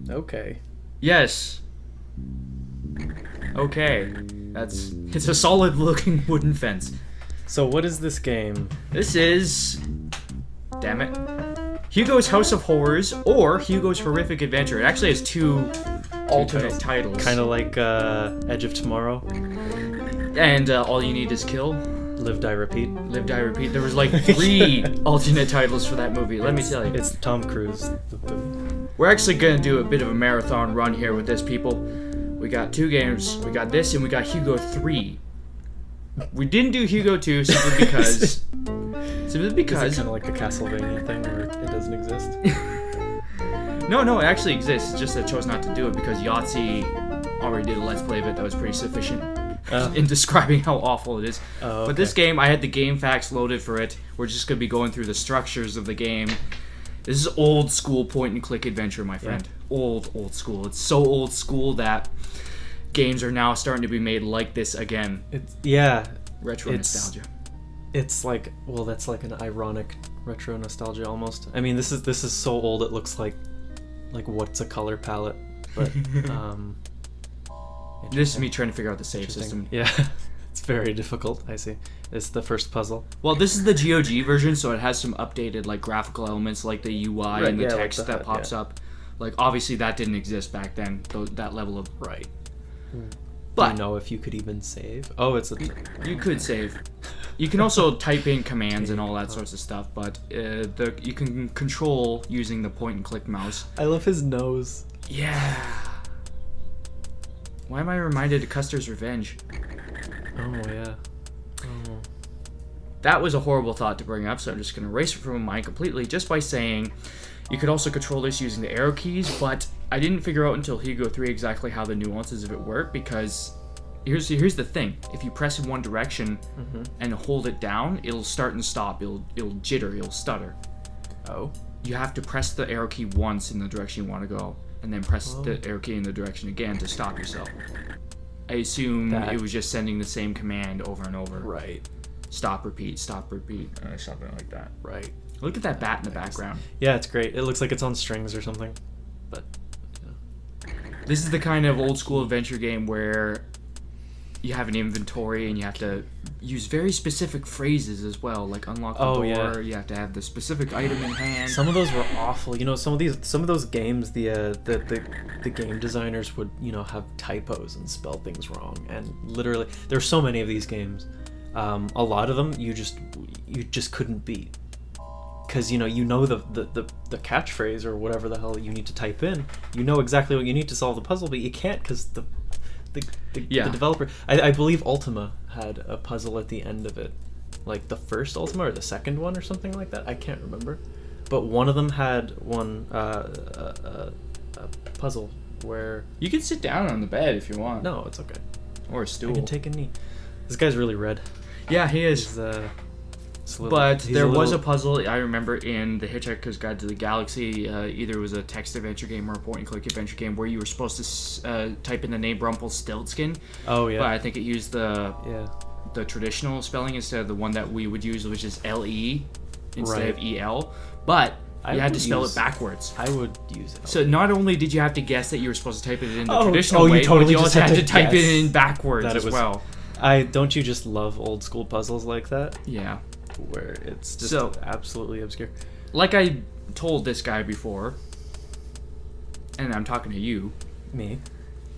Okay. Yes. Okay. It's a solid looking wooden fence. So what is this game? This is, damn it, Hugo's House of Horrors or Hugo's Horrific Adventure. It actually has two alternate titles. Kind of like Edge of Tomorrow. And All You Need Is Kill. Live, Die, Repeat. Live, Die, Repeat. There was like 3 alternate titles for that movie, let me tell you. It's Tom Cruise. We're actually going to do a bit of a marathon run here with this, people. We got 2 games. We got this and we got Hugo 3. We didn't do Hugo 2 simply because... Is it kind of like the Castlevania thing where it doesn't exist? No, it actually exists. It's just I chose not to do it because Yahtzee already did a Let's Play of it that was pretty sufficient in describing how awful it is. Oh, okay. But this game, I had the game facts loaded for it. We're just going to be going through the structures of the game. This is old school point and click adventure, my friend. Yeah. Old school. It's so old school that games are now starting to be made like this again. Retro nostalgia. It's like, well, that's like an ironic retro nostalgia almost. I mean, this is so old it looks like what's a color palette, but this is me trying to figure out the save system. Yeah. It's very difficult. I see. It's the first puzzle. Well, this is the GOG version, so it has some updated like graphical elements like the UI and the text like that pops up. Like obviously that didn't exist back then. That level of right. But do you know if you could even save? Oh, it's you could save. You can also type in commands and all that sorts of stuff, but you can control using the point and click mouse. I love his nose. Yeah. Why am I reminded of Custer's Revenge? Oh yeah. Oh. That was a horrible thought to bring up, so I'm just going to erase it from my mind completely just by saying you could also control this using the arrow keys, but I didn't figure out until Hugo 3 exactly how the nuances of it work, because here's the thing. If you press in one direction and hold it down, it'll start and stop. It'll jitter, it'll stutter. Oh. You have to press the arrow key once in the direction you want to go, and then press the arrow key in the direction again to stop yourself. I assume it was just sending the same command over and over. Right. Stop, repeat, something like that. Right. Look at that bat in the background. Yeah, it's great. It looks like it's on strings or something. But this is the kind of old school adventure game where you have an inventory and you have to use very specific phrases as well, like unlock the door. Yeah. You have to have the specific item in hand. Some of those were awful. You know, some of those games, the game designers would, you know, have typos and spell things wrong. And literally, there's so many of these games. A lot of them you just couldn't beat. Because you know the catchphrase or whatever the hell you need to type in. You know exactly what you need to solve the puzzle, but you can't because the developer. I believe Ultima had a puzzle at the end of it, like the first Ultima or the second one or something like that. I can't remember, but one of them had a puzzle where you can sit down on the bed if you want. No, it's okay. Or a stool. I can take a knee. This guy's really red. Yeah, he is. But there was a puzzle I remember in the Hitchhiker's Guide to the Galaxy. Either it was a text adventure game or a point-and-click adventure game where you were supposed to type in the name Rumpelstiltskin. Oh yeah. But I think it used the traditional spelling instead of the one that we would use, which is LE instead of EL. But you had to spell it backwards. I would use it. So not only did you have to guess that you were supposed to type it in the traditional way, but you also had to type it in backwards as well. Don't you just love old school puzzles like that? Yeah. Where it's just absolutely obscure. Like I told this guy before, and I'm talking to you. Me.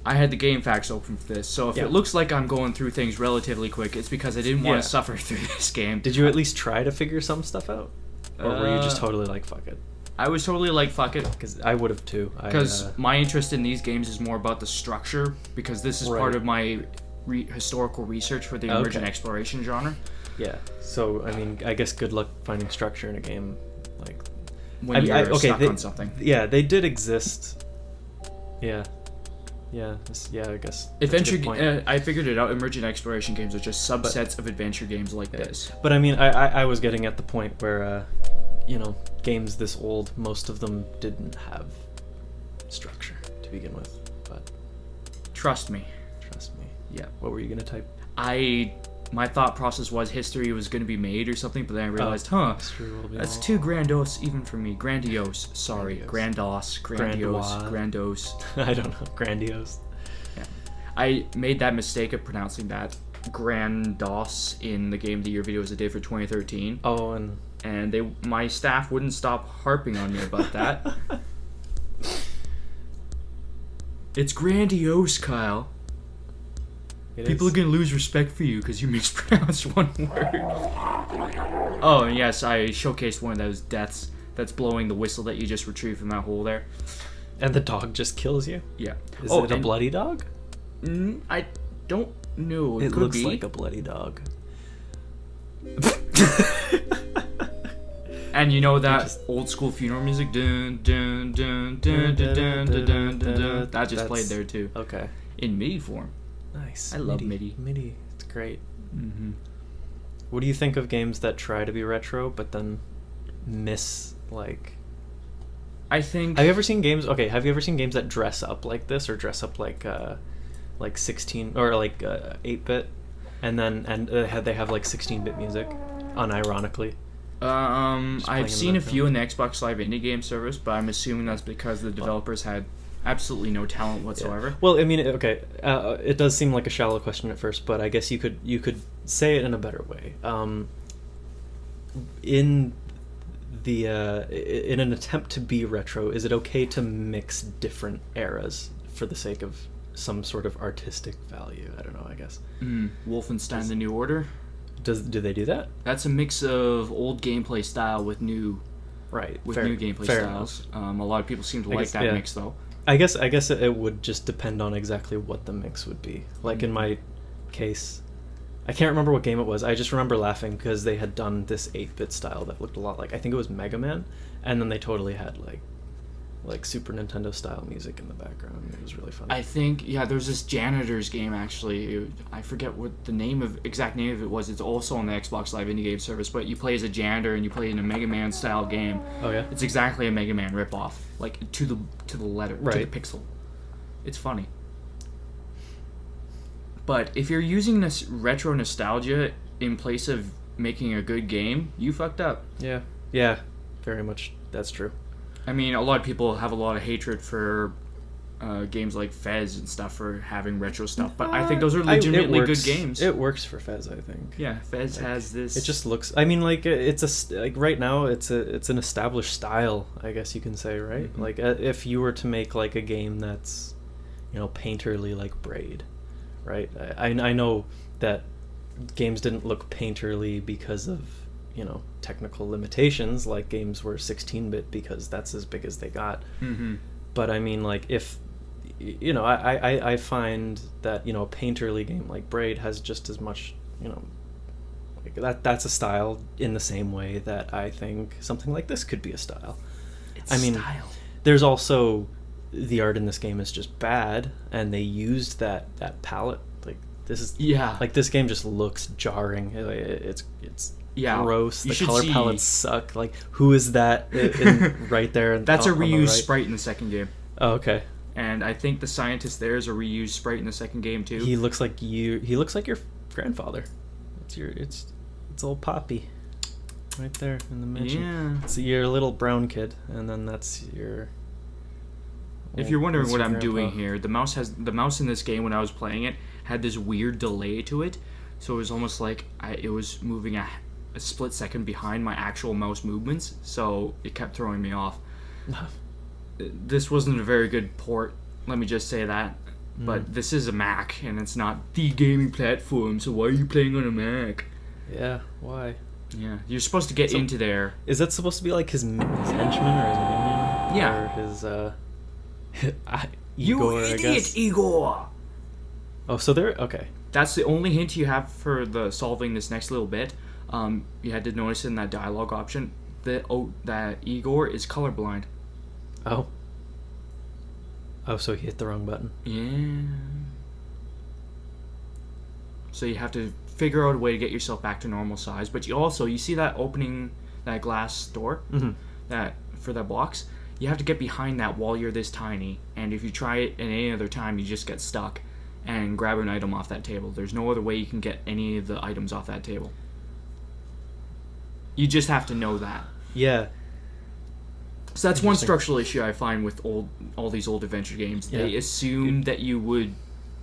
I had the game facts open for this, so if it looks like I'm going through things relatively quick, it's because I didn't want to suffer through this game. Did you at least try to figure some stuff out? Or were you just totally like, fuck it? I was totally like, fuck it. Because I would have too. Because my interest in these games is more about the structure, because this is part of my historical research for the emergent exploration genre. Yeah, so I mean, I guess good luck finding structure in a game like when you're stuck on something. Yeah, they did exist. Yeah, I guess. I figured it out. Emergent exploration games are just subsets of adventure games like this. But I mean, I was getting at the point where, games this old, most of them didn't have structure to begin with. But trust me. Yeah. What were you gonna type? My thought process was history was going to be made or something, but then I realized, History will be that's made. too grandiose even for me. Grandiose. Sorry. Grandiose. Grandiose. Grandois. Grandiose. I don't know. Grandiose. Yeah. I made that mistake of pronouncing that grandos in the Game of the Year videos I did for 2013. Oh, And my staff wouldn't stop harping on me about that. It's grandiose, Kyle. People are gonna lose respect for you because you mispronounced one word. Oh, and yes, I showcased one of those deaths that's blowing the whistle that you just retrieved from that hole there. And the dog just kills you? Yeah. Is it a bloody dog? I don't know. It could looks be. like a bloody dog. And you know that old school funeral music? Dun, dun, dun, dun, dun, dun, dun, dun, dun, dun. That just played there too. Okay. In MIDI form. Nice. I love MIDI. MIDI, it's great. Mm-hmm. What do you think of games that try to be retro but then miss, like... I think... Have you ever seen games that dress up like this, or dress up like 16 or like 8-bit, and they have like 16-bit music, unironically? I've seen a few in the Xbox Live Indie Game service, but I'm assuming that's because the developers had absolutely no talent whatsoever. Yeah. Well, I mean, okay, it does seem like a shallow question at first, but I guess you could say it in a better way. In an attempt to be retro, is it okay to mix different eras for the sake of some sort of artistic value? I don't know, I guess. Wolfenstein: The New Order. Do they do that? That's a mix of old gameplay style with new new gameplay styles. A lot of people seem to like that mix, though. I guess it would just depend on exactly what the mix would be. Like in my case, I can't remember what game it was. I just remember laughing because they had done this 8-bit style that looked a lot like, I think it was Mega Man, and then they totally had like Super Nintendo style music in the background. It was really funny. I think there's this janitor's game actually. I forget what the exact name of it was. It's also on the Xbox Live Indie Game service, but you play as a janitor and you play in a Mega Man style game. Oh yeah. It's exactly a Mega Man ripoff, like to the letter, to the pixel. It's funny. But if you're using this retro nostalgia in place of making a good game, you fucked up. Yeah. Yeah. Very much. That's true. I mean, a lot of people have a lot of hatred for games like Fez and stuff for having retro stuff, but I think those are legitimately good games. It works for Fez, I think. Yeah, Fez has this. It just looks. I mean, like right now, it's an established style, I guess you can say, right? Mm-hmm. Like if you were to make like a game that's, painterly like Braid, right? I know that games didn't look painterly because of technical limitations, like games were 16-bit because that's as big as they got. Mm-hmm. But I mean, like if I find that a painterly game like Braid has just as much like that's a style in the same way that I think something like this could be a style. Style. There's also the art in this game is just bad, and they used that palette. Like this is like this game just looks jarring. It's gross. The color palettes suck. Like, who is that right there? That's a reused sprite in the second game. Oh, okay. And I think the scientist there is a reused sprite in the second game too. He looks like you. He looks like your grandfather. It's old Poppy, right there in the mansion. Yeah. It's your little brown kid, and then that's your. If you're wondering what I'm doing here, the mouse in this game when I was playing it had this weird delay to it, so it was almost like it was moving a split second behind my actual mouse movements, so it kept throwing me off. This wasn't a very good port, let me just say that. But this is a Mac, and it's not the gaming platform, so why are you playing on a Mac? Yeah, why? Yeah, you're supposed to get into there. Is that supposed to be like his henchman or his minion? Yeah. Or his, You Igor, idiot, Igor! Oh, so they're... Okay. That's the only hint you have for solving this next little bit. You had to notice in that dialogue option that Igor is colorblind. Oh, so he hit the wrong button. Yeah. So you have to figure out a way to get yourself back to normal size. But you see that opening, that glass door, that for that box. You have to get behind that while you're this tiny. And if you try it at any other time, you just get stuck. and grab an item off that table. There's no other way you can get any of the items off that table. You just have to know that. Yeah. So that's one structural issue I find with all these old adventure games. They assume that you would...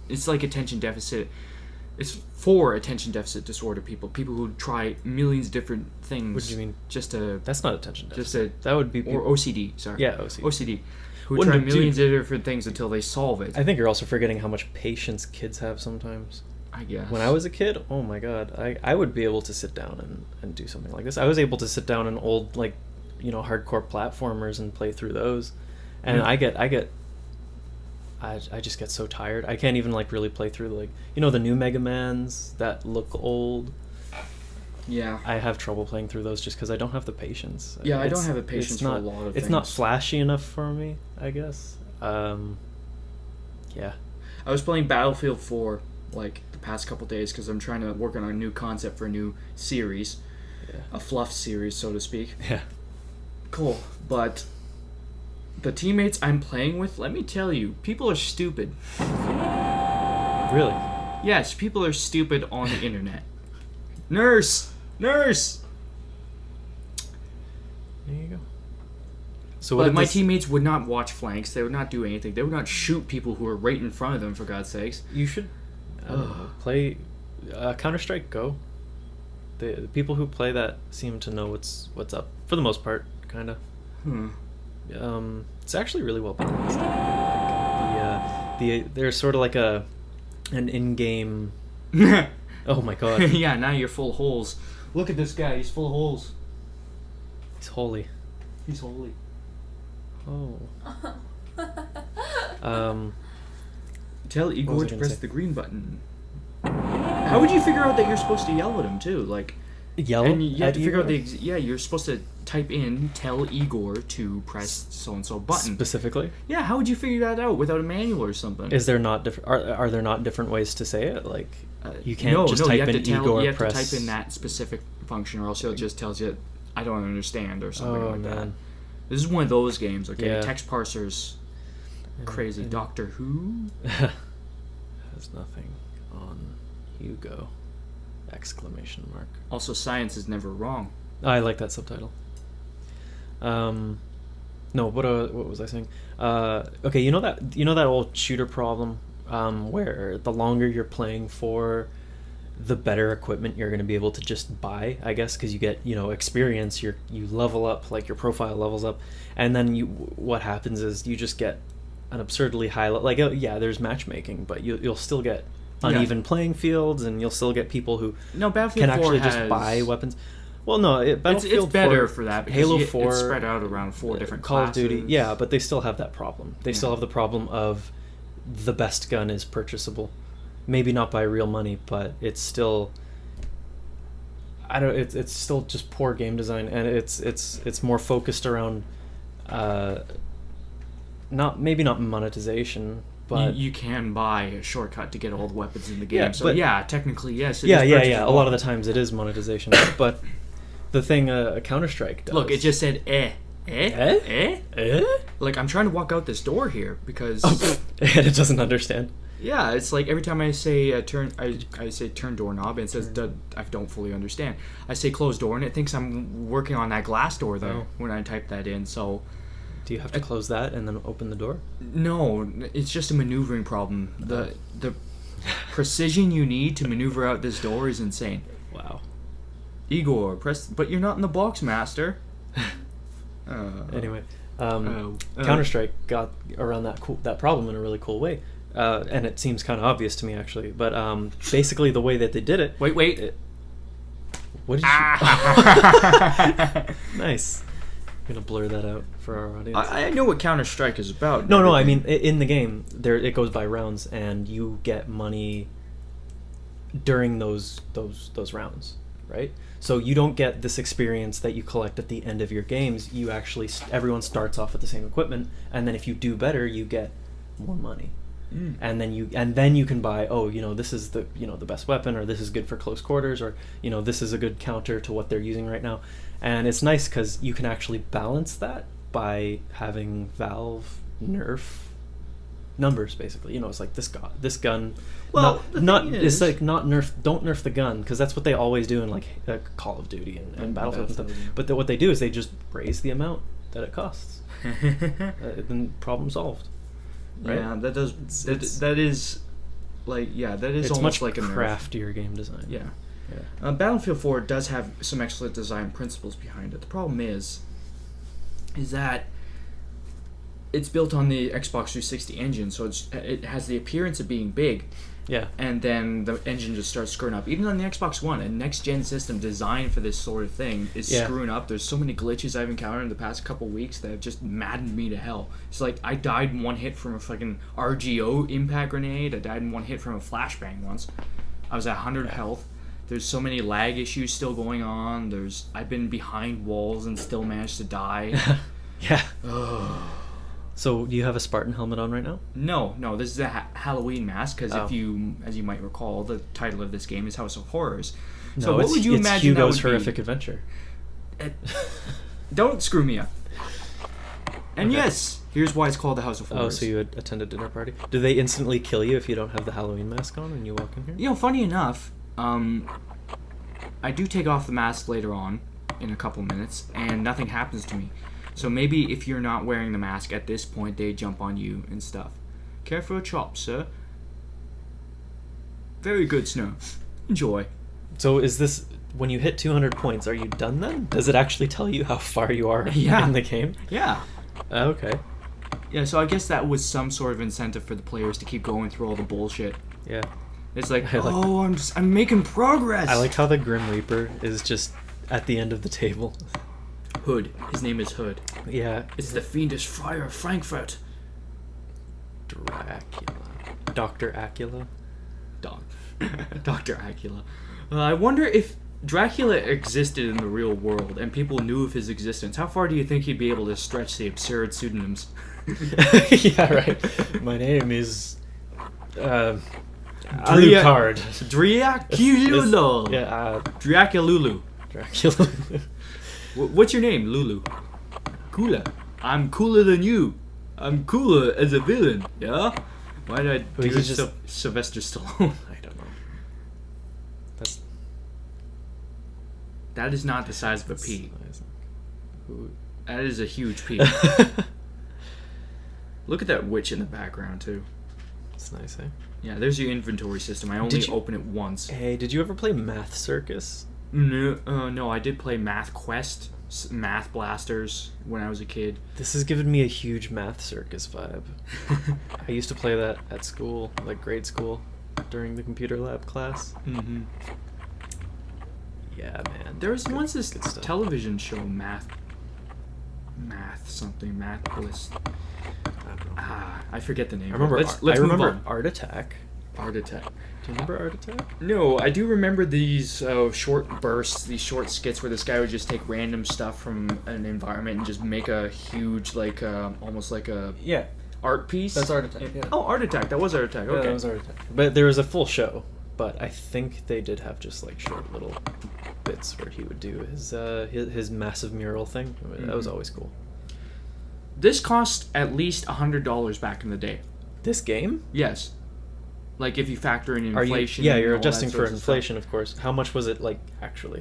It's like attention deficit. It's for attention deficit disorder people. People who try millions of different things. What do you mean? Just to... That's not attention deficit. That would be... Or OCD, sorry. Yeah, OCD. OCD. Who try millions of different things until they solve it. I think you're also forgetting how much patience kids have sometimes. I guess. When I was a kid, oh my god, I would be able to sit down and do something like this. I was able to sit down in old, like, you know, hardcore platformers and play through those. And I just get so tired. I can't even, like, really play through, like, you know, the new Mega Mans that look old. Yeah. I have trouble playing through those just because I don't have the patience. Yeah, I don't have the patience for a lot of things. It's not flashy enough for me, I guess. Yeah. I was playing Battlefield 4, like, the past couple days because I'm trying to work on a new concept for a new series. Yeah. A fluff series, so to speak. Yeah. Cool. But the teammates I'm playing with, let me tell you, people are stupid. Really? Yes, people are stupid on the internet. Nurse! Nurse! There you go. So but my teammates would not watch flanks. They would not do anything. They would not shoot people who are right in front of them, for God's sakes. You should play Counter-Strike Go. The people who play that seem to know what's up, for the most part, kind of. It's actually really well balanced. Like there's sort of like an in-game... Oh my god. Yeah, now you're full of holes. Look at this guy, he's full of holes. He's holy. He's holy. Oh. Tell Igor to press the green button. How would you figure out that you're supposed to yell at him too? Like, yell? And you have to figure out you're supposed to type in, tell Igor to press so-and-so button. Specifically? Yeah, how would you figure that out without a manual or something? Is there not are there not different ways to say it? Like, you can't type in Igor you have press... to type in that specific function, or else it just tells you, I don't understand, or something that. This is one of those games, okay? Yeah. Text parsers, crazy. Doctor Who? Has nothing on Hugo! ! Also, science is never wrong. I like that subtitle. No, what was I saying? Okay, you know that old shooter problem, where the longer you're playing for, the better equipment you're going to be able to just buy, I guess, because you get, you know, experience, you level up, like your profile levels up, and then what happens is you just get an absurdly high like, yeah, there's matchmaking, but you'll still get uneven playing fields, and you'll still get people who can actually just buy weapons. Well, no, Battlefield it's better for that because Halo 4, it's spread out around 4 different Call classes. of Duty, yeah, but they still have that problem. They still have the problem of the best gun is purchasable. Maybe not by real money, but it's still... It's still just poor game design, and it's more focused around not monetization, but you can buy a shortcut to get all the weapons in the game. Yeah, so but, yeah, technically yes. Yeah. A lot of the times it is monetization, but the thing Counter-Strike does. Look, it just said Like, I'm trying to walk out this door here because and it doesn't understand. Yeah, it's like every time I say turn doorknob, and it says I don't fully understand. I say close door, and it thinks I'm working on that glass door though when I type that in. So, do you have to close that and then open the door? No, it's just a maneuvering problem. The precision you need to maneuver out this door is insane. Wow. Igor, press. But you're not in the box, master. Anyway, Counter-Strike got around that problem in a really cool way. And it seems kind of obvious to me, actually. But basically, the way that they did it... Wait. What did you... Nice. I'm going to blur that out for our audience. I know what Counter-Strike is about. No, I mean, in the game, it goes by rounds, and you get money during those rounds, right? So you don't get this experience that you collect at the end of your games. You actually... Everyone starts off with the same equipment, and then if you do better, you get more money. And then you can buy, this is the best weapon, or this is good for close quarters, or this is a good counter to what they're using right now. And it's nice because you can actually balance that by having Valve nerf numbers basically. You know, it's like this gun. Well, the not thing it's is- like not nerf. Don't nerf the gun, because that's what they always do in like Call of Duty and Battlefield and stuff. Battlefield, But what they do is they just raise the amount that it costs. Then problem solved. Right? Yeah, that does. It's- That is, like, yeah, that is It's almost much like a nerf. craftier game design. Yeah. Yeah. Battlefield 4 does have some excellent design principles behind it. The problem is that it's built on the Xbox 360 engine, so it has the appearance of being big, Yeah. and then the engine just starts screwing up. Even on the Xbox One, a next-gen system designed for this sort of thing is Yeah. screwing up. There's so many glitches I've encountered in the past couple weeks that have just maddened me to hell. It's like I died in one hit from a fucking RGO impact grenade. I died in one hit from a flashbang once. I was at 100 health. There's so many lag issues still going on. I've been behind walls and still managed to die. Yeah. So do you have a Spartan helmet on right now? No, this is a Halloween mask, because Oh. if you, as you might recall, the title of this game is House of Horrors. No, So what would you it's imagine Hugo's that would Horrific be? Adventure. Don't screw me up. And Okay. yes, here's why it's called the House of Oh, Horrors. so you would attend a dinner party? Do they instantly kill you if you don't have the Halloween mask on when you walk in here? You know, funny enough, I do take off the mask later on in a couple minutes, and nothing happens to me. So maybe if you're not wearing the mask at this point, they jump on you and stuff. Care for a chop, sir? Very good, Snow. Enjoy. So is this, when you hit 200 points, are you done then? Does it actually tell you how far you are Yeah. in the game? Yeah. Okay. Yeah, so I guess that was some sort of incentive for the players to keep going through all the bullshit. Yeah. It's like, I like- oh, I'm making progress. I like how the Grim Reaper is just at the end of the table. Hood. His name is Hood. Yeah. It's the fiendish friar of Frankfurt. Dracula. Dr. Acula. Dr. Acula. I wonder if Dracula existed in the real world and people knew of his existence. How far do you think he'd be able to stretch the absurd pseudonyms? Yeah, right. My name is Alucard. Dracula. Yeah, Dracululu. Dracula. What's your name, Lulu? Cooler. I'm cooler than you. I'm cooler as a villain. Yeah. Why did I do Well, you it just- Sylvester Stallone? I don't know. That's That is not the size of a pea. Who- That is a huge pea. Look at that witch in the background too. It's nice, eh? Yeah, there's your inventory system. I only Did you- open it once. Hey, did you ever play Math Circus? No, I did play Math Quest, Math Blasters when I was a kid. This has given me a huge Math Circus vibe. I used to play that at school, like grade school, during the computer lab class. Mm-hmm. Yeah, man. There was Good- once this good stuff. television show, Math Bliss. I don't know. I forget the name. I remember. Let's I move remember on. Art Attack. Art Attack. Do you remember Art Attack? No, I do remember these short bursts, these short skits where this guy would just take random stuff from an environment and just make a huge, like, almost like a Yeah, art piece. that's Art Attack. Yeah. Oh, Art Attack. That was Art Attack. Yeah, Okay. that was Art Attack. But there was a full show. But I think they did have just like short little bits where he would do his massive mural thing. That was Mhm. always cool. This cost at least $100 back in the day. This game? Yes. Like if you factor in Are you? inflation. Yeah, and you're all that adjusting for sorts of inflation, of course. How much was it like actually?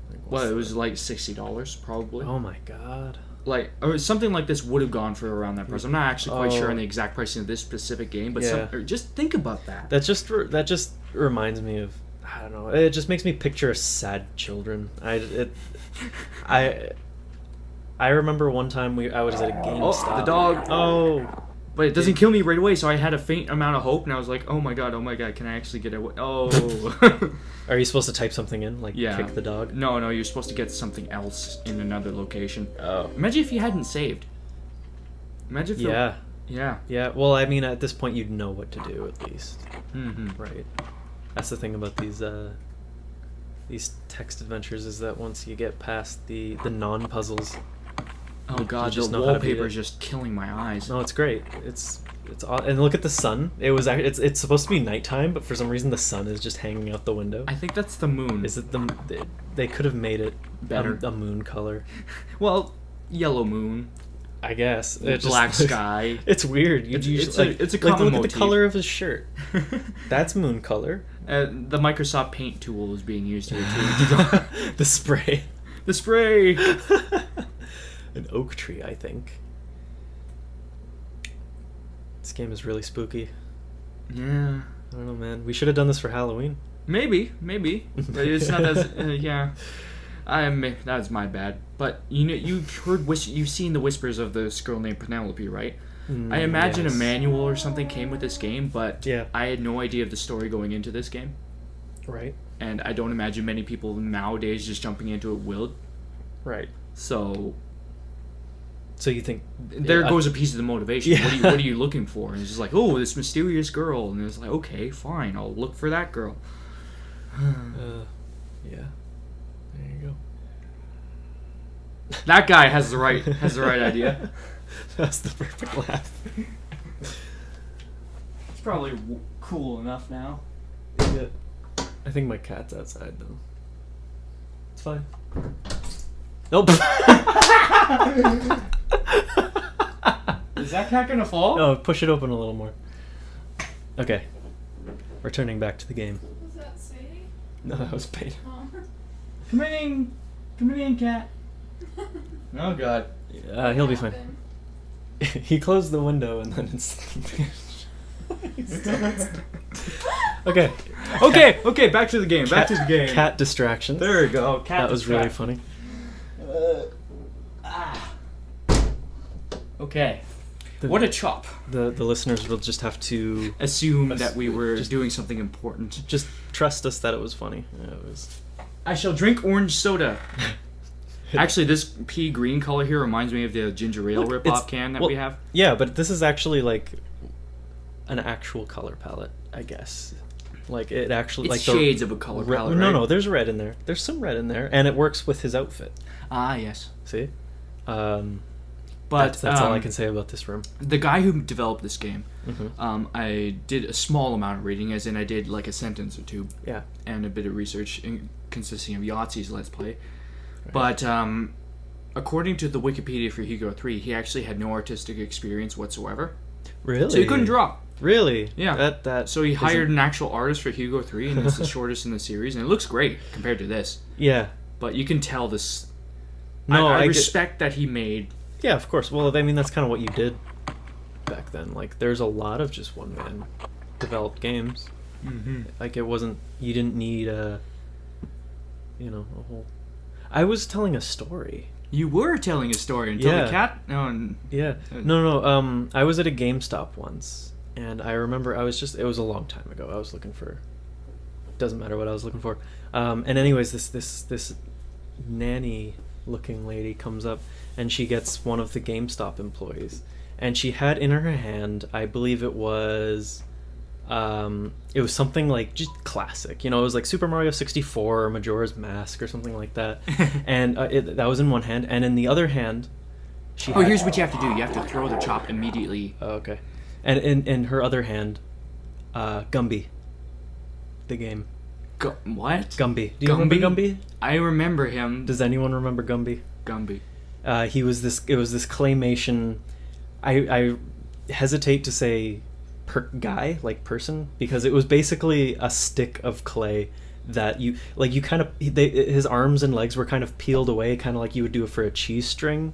Like, Well, what's it was the- like $60 probably. Oh my god. Like or something like this would have gone for around that price. I'm not actually quite sure Oh. on the exact pricing of this specific game, but Yeah. just think about that. That just reminds me of, I don't know. It just makes me picture sad children. I remember one time I was at a GameStop. the dog. Oh, But it doesn't kill me right away, so I had a faint amount of hope, and I was like, oh my god, can I actually get away? Oh. are you supposed to type something in, like Yeah. kick the dog? No, you're supposed to get something else in another location. Oh. Imagine if you hadn't saved. Imagine if Yeah. Yeah. Yeah. Well, I mean, at this point, you'd know what to do at least, Mm-hmm. right? That's the thing about these text adventures, is that once you get past the non-puzzles. Oh god, just the know how to beat wallpaper it. is just killing my eyes. No, it's great. It's and look at the sun. It's supposed to be nighttime, but for some reason the sun is just hanging out the window. I think that's the moon. Is it they could have made it Better. a moon color? Well, yellow moon. I guess. It just Black looks- sky. It's weird. It's a like, common look at motif. the color of his shirt. That's moon color. The Microsoft Paint tool is being used here too. The spray. The spray. An oak tree, I think. This game is really spooky. Yeah. I don't know, man. We should have done this for Halloween. Maybe. But it's not as yeah. That's my bad. But you've seen the whispers of this girl named Penelope, right? I imagine yes. a manual or something came with this game, but Yeah. I had no idea of the story going into this game, Right. and I don't imagine many people nowadays just jumping into it will. Right. So So you think there Yeah, goes a piece of the motivation. Yeah. What are you looking for? And it's just like, oh, this mysterious girl, and it's like, okay, fine, I'll look for that girl. yeah. There you go. That guy has the right idea. That's the perfect laugh. It's probably cool enough now. Yeah. I think my cat's outside though. It's fine. Nope. Is that cat gonna fall? No, push it open a little more. Okay. Returning back to the game. Was that Sadie? No, that was pain. Oh. Come in, cat. Oh God. He'll be fine. He closed the window and then it's. Okay. Okay. Back to the game. Back to the game. Cat distractions. There we go. Cat. That was really funny. Okay. The- What a chop. The listeners will just have to Assume that we were doing something important. just trust us that it was funny. Yeah, it was. I shall drink orange soda. Actually, this pea green color here reminds me of the ginger ale Look, rip-off it's- can that well, we have. Yeah, but this is actually like an actual color palette, I guess. Like it actually It's like shades of a color palette, No, right? no, there's red in there. There's some red in there, and it works with his outfit. Ah, yes. See, But that's all I can say about this room. The guy who developed this game, Mhm. I did a small amount of reading, as in I did like a sentence or two, Yeah, and a bit of research consisting of Yahtzee's Let's Play. But according to the Wikipedia for Hugo 3, he actually had no artistic experience whatsoever. really. So he couldn't draw. Really? Yeah. That. So he isn't- hired an actual artist for Hugo 3, and it's the shortest in the series, and it looks great compared to this. Yeah. But you can tell this. No, I I get- respect that he made. Yeah, of course. Well, I mean, that's kind of what you did back then. Like, there's a lot of just one man developed games. Mm-hmm. Like, it wasn't. You didn't need a whole. I was telling a story. You were telling a story until Yeah. the cat. No, Yeah. No. I was at a GameStop once, and I remember it was a long time ago. I was looking for. Doesn't matter what I was looking for. And anyways, this nanny-looking lady comes up, and she gets one of the GameStop employees, and she had in her hand, I believe it was something like just classic. It was like Super Mario 64 or Majora's Mask or something like that. And that was in one hand, and in the other hand, she. Oh, here's what you have to do. You have to throw the chop immediately. Oh, okay. And in her other hand, Gumby. The game. What? Gumby. Do you remember Gumby? I remember him. Does anyone remember Gumby? Gumby. It was this claymation. I hesitate to say person, because it was basically a stick of clay that you kind of his arms and legs were kind of peeled away, kind of like you would do it for a cheese string,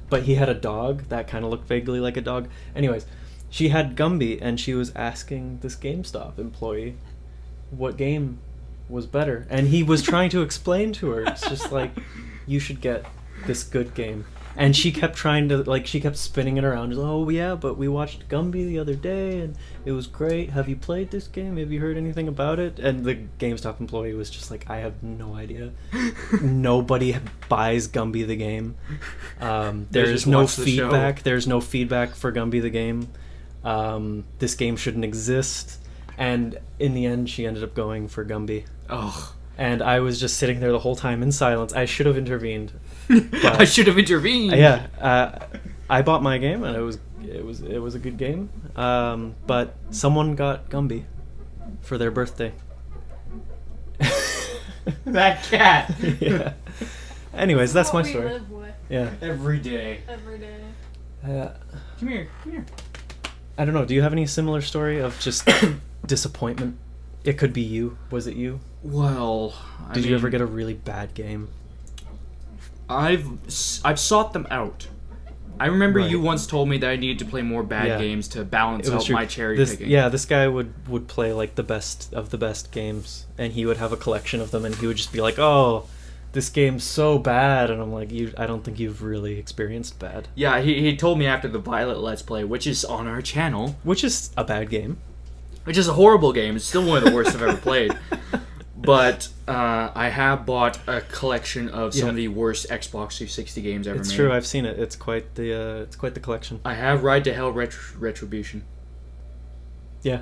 but he had a dog that kind of looked vaguely like a dog. Anyways, she had Gumby, and she was asking this GameStop employee what game was better, and he was trying to explain to her. It's just like, you should get this good game. And she kept she kept spinning it around. Just, oh yeah, but we watched Gumby the other day and it was great. Have you played this game? Have you heard anything about it? And the GameStop employee was just like, I have no idea. Nobody buys Gumby the game. There's no feedback. There's no feedback for Gumby the game. This game shouldn't exist. And in the end, she ended up going for Gumby. Oh. And I was just sitting there the whole time in silence. I should have intervened. I should have intervened. Yeah, I bought my game, and it was a good game. But someone got Gumby for their birthday. That cat. Yeah. Anyways, that's my What we story. live with Yeah. Every day. every day. Come here. I don't know. Do you have any similar story of just disappointment? It could be you. Was it you? Well, Did you ever get a really bad game? I've sought them out. I remember Right. you once told me that I needed to play more bad games to balance It was out true. my cherry This, picking. yeah, this guy would play like the best of the best games, and he would have a collection of them, and he would just be like, "Oh, this game's so bad," and I'm like, I don't think you've really experienced bad." Yeah, he told me after the Violet Let's Play, which is on our channel, Which is a bad game. which is a horrible game. It's still one of the worst I've ever played. But I have bought a collection of some of the worst Xbox 360 games ever made. It's true. I've seen it. It's quite the collection. I have Ride to Hell Retribution. Yeah,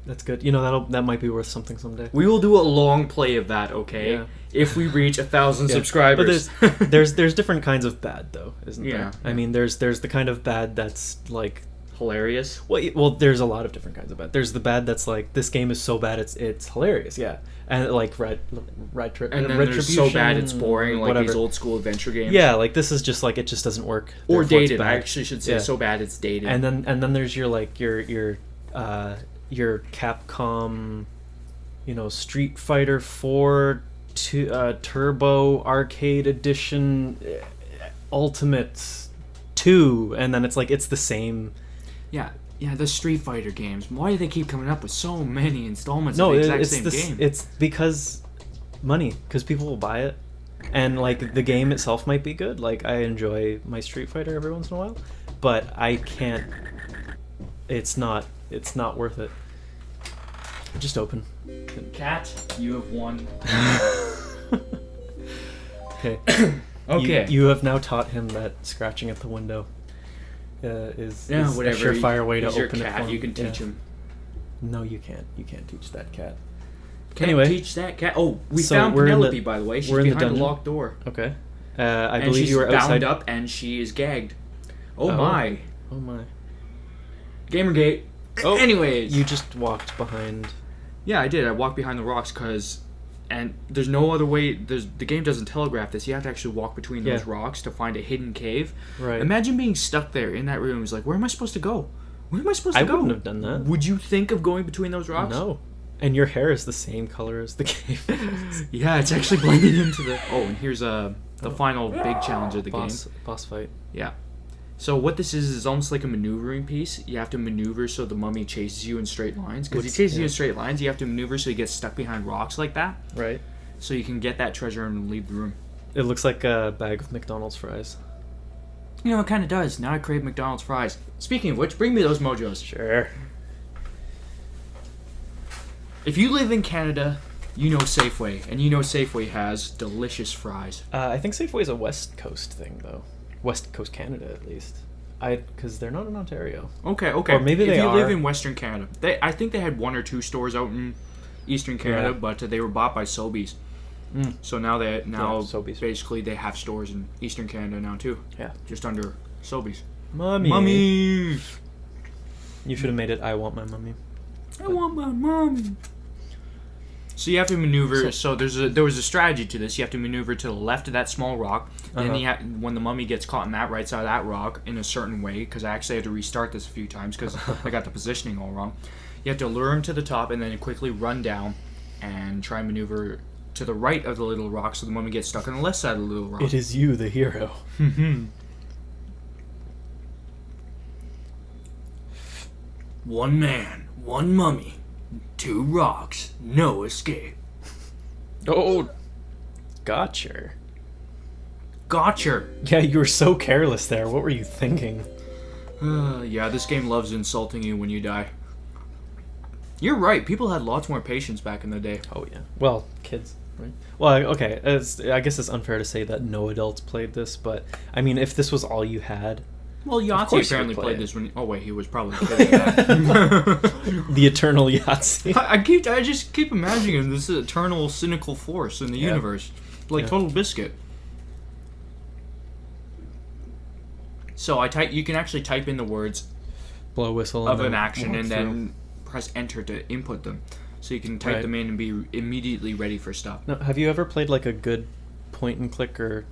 that's good. You know, that might be worth something someday. We will do a long play of that, okay? Yeah. If we reach 1,000 Yeah. subscribers. But there's different kinds of bad though, isn't Yeah. there? I mean, there's the kind of bad that's like, Hilarious. well, there's a lot of different kinds of bad. There's the bad that's like, this game is so bad it's hilarious, yeah, and like Ride Trip, And then there's so bad it's boring, like whatever. these old school adventure games. Yeah, like this is just like, it just doesn't work. Or therefore it's dated. bad. I actually should say Yeah. so bad it's dated. And then there's your like your Capcom, Street Fighter 4 Turbo Arcade Edition Ultimate 2, and then it's like it's the same. Yeah, the Street Fighter games. Why do they keep coming up with so many installments No, of the exact it's same game? It's because money, because people will buy it, and like the game itself might be good. Like I enjoy my Street Fighter every once in a while, but I can't. It's not worth it. Just open. Cat, you have won. Okay. Okay. You have now taught him that scratching at the window is a whatever. surefire way to He's your open it cat. for You him. can teach him. No, you can't. You can't teach that cat. Can't Anyway. teach that cat. Oh, we So found we're in Penelope, the- by the way. She's we're in the behind the dungeon? locked door. Okay. I And believe she's you were bound outside. up and she is gagged. Oh, Oh. my. Oh my. Gamergate. Oh, Anyways. You just walked behind. Yeah, I did. I walked behind the rocks because... And there's no other way... The game doesn't telegraph this. You have to actually walk between those Yeah. rocks to find a hidden cave. Right. Imagine being stuck there in that room. It's like, where am I supposed to go? Where am I supposed to I go? wouldn't have done that. Would you think of going between those rocks? No. And your hair is the same color as the cave. Yeah, it's actually blending into the... Oh, and here's the final big challenge of the game. Boss fight. Yeah. So what this is almost like a maneuvering piece. You have to maneuver so the mummy chases you in straight lines. Because he chases you in straight lines, you have to maneuver so he gets stuck behind rocks like that. Right. So you can get that treasure and leave the room. It looks like a bag of McDonald's fries. You know, it kind of does. Now I crave McDonald's fries. Speaking of which, bring me those mojos. Sure. If you live in Canada, you know Safeway. And you know Safeway has delicious fries. I think Safeway is a West Coast thing, though. West Coast Canada, at least. Because they're not in Ontario. Okay. Or maybe if they you live are. in Western Canada. I think they had 1 or 2 stores out in Eastern Canada, Yeah. but they were bought by Sobeys. Mm. So now Sobeys. basically they have stores in Eastern Canada now too. Yeah. Just under Sobeys. Mummy. Mummy! You should have made it, I want my mummy. I want my mommy. So you have to maneuver. So there was a strategy to this. You have to maneuver to the left of that small rock. Then when the mummy gets caught in that right side of that rock in a certain way, because I actually had to restart this a few times because I got the positioning all wrong. You have to lure him to the top and then quickly run down and try and maneuver to the right of the little rock so the mummy gets stuck on the left side of the little rock. It is you, the hero. One man, one mummy, 2 rocks, no escape. Oh, gotcha. Gotcha. Yeah, you were so careless there. What were you thinking? Yeah, this game loves insulting you when you die. You're right. People had lots more patience back in the day. Oh, yeah. Well, kids, right? Well, okay. I guess it's unfair to say that no adults played this, but, I mean, if this was all you had... Well, Yahtzee course you apparently would play played it. this when... Oh, wait, he was probably kidding. that. The eternal Yahtzee. I just keep imagining this eternal cynical force in the universe. Like Yeah. Total Biscuit. So you can actually type in the words Blow whistle. of and an then action walk and through. then press enter to input them. So you can type Right. them in and be immediately ready for stuff. Now, have you ever played, like, a good point and click or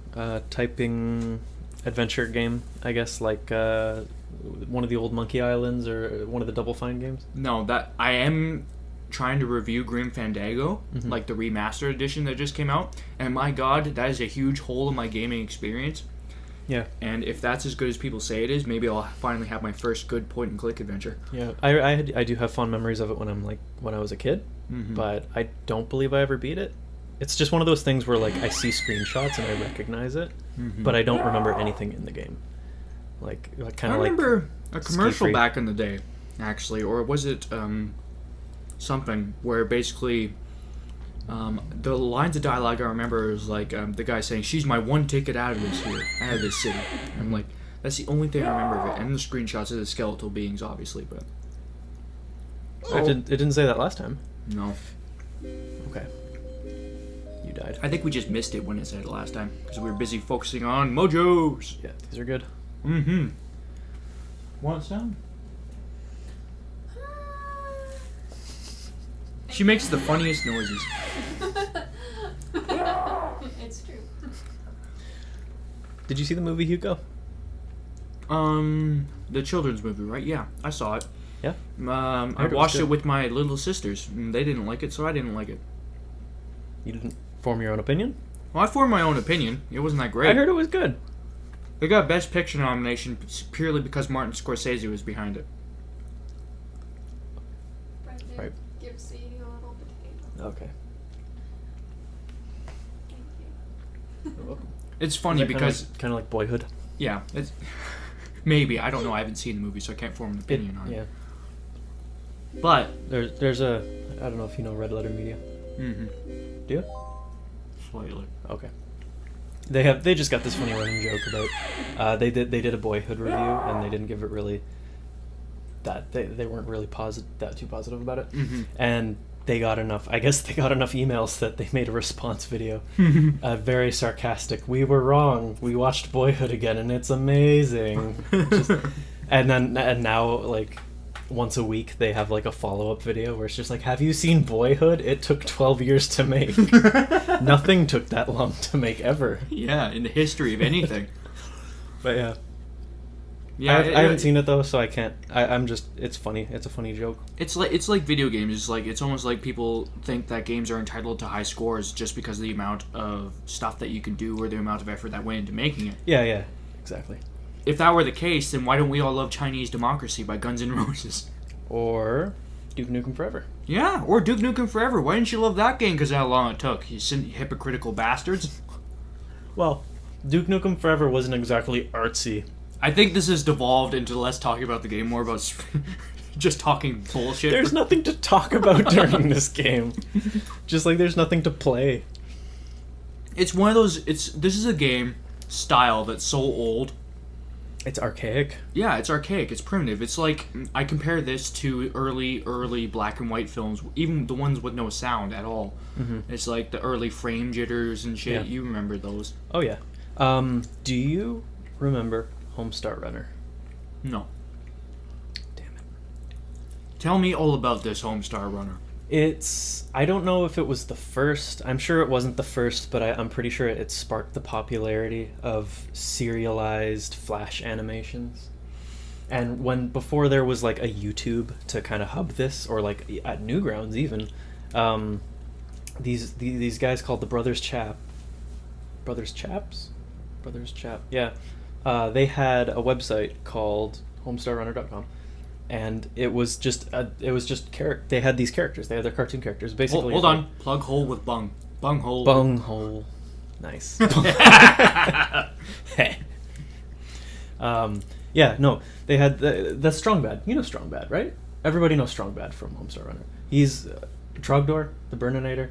typing adventure game, I guess, like one of the old Monkey Islands or one of the Double Fine games? No, that I am trying to review Grim Fandango, Mhm. like the remastered edition that just came out, and my god, that is a huge hole in my gaming experience. Yeah. And if that's as good as people say it is, maybe I'll finally have my first good point-and-click adventure. Yeah, I do have fond memories of it when I was a kid, Mhm. but I don't believe I ever beat it. It's just one of those things where like I see screenshots and I recognize it, Mhm. but I don't remember anything in the game. Like kind I of like remember a commercial Ski-Free. back in the day, actually, or was it something where basically the lines of dialogue I remember was like the guy saying, "She's my one ticket out of this city." I'm like, that's the only thing I remember of it, and the screenshots of the skeletal beings, obviously, but It didn't say that last time. no, Okay. You died. I think we just missed it when it said it last time because we were busy focusing on mojos. Yeah, these are good. Mm-hmm. Want some? She makes the funniest noises. It's true. Did you see the movie Hugo? The children's movie, right? Yeah, I saw it. Yeah. I heard it was watched it good. with my little sisters. And they didn't like it, so I didn't like it. You didn't form your own opinion? Well, I formed my own opinion. It wasn't that great. I heard it was good. They got Best Picture nomination purely because Martin Scorsese was behind it. Right there. Right. Give Sadie a little potato. Okay. Thank you. You're welcome. It's funny because kind of like Boyhood. yeah, it's maybe I don't know. I haven't seen the movie, so I can't form an opinion on it. Yeah. But There's a I don't know if you know Red Letter Media. Do you? slightly. Okay. They just got this funny running joke about they did a Boyhood review and they didn't give it really that they weren't really too positive about it. Mhm. And they got enough emails that they made a response video. Very sarcastic. We were wrong. We watched Boyhood again and it's amazing. And now like once a week they have like a follow-up video where it's just like, have you seen Boyhood? It took 12 years to make. Nothing took that long to make ever. Yeah, in the history of anything. But yeah. Yeah, I haven't seen it though, so I can't. I'm just. It's funny. It's a funny joke. It's like video games. It's almost like people think that games are entitled to high scores just because of the amount of stuff that you can do or the amount of effort that went into making it. Yeah, exactly. If that were the case, then why don't we all love Chinese Democracy by Guns N' Roses? Or Duke Nukem Forever. Yeah, or Duke Nukem Forever. Why didn't you love that game because of how long it took? You hypocritical bastards. Well, Duke Nukem Forever wasn't exactly artsy. I think this has devolved into less talking about the game, more about just talking bullshit. There's nothing to talk about during this game. Just like there's nothing to play. It's one of those. This is a game style that's so old. It's archaic. Yeah, it's archaic. It's primitive. It's like I compare this to early black and white films, even the ones with no sound at all. Mm-hmm. It's like the early frame jitters and shit. Yeah. You remember those? Oh yeah. Do you remember Homestar Runner? No. Damn it. Tell me all about this Homestar Runner. I don't know if it was the first. I'm sure it wasn't the first, but I'm pretty sure it sparked the popularity of serialized Flash animations. And before there was like a YouTube to kind of hub this, or like at Newgrounds even, these guys called the Brothers Chap. Yeah. They had a website called homestarrunner.com. And it was just they had these characters. They had their cartoon characters. Basically, Hold on. Plug hole with bung. Bung hole. Bunghole. Nice. Hey. Yeah, no. They had the Strong Bad. You know Strong Bad, right? Everybody knows Strong Bad from Homestar Runner. He's Trogdor, the Burninator.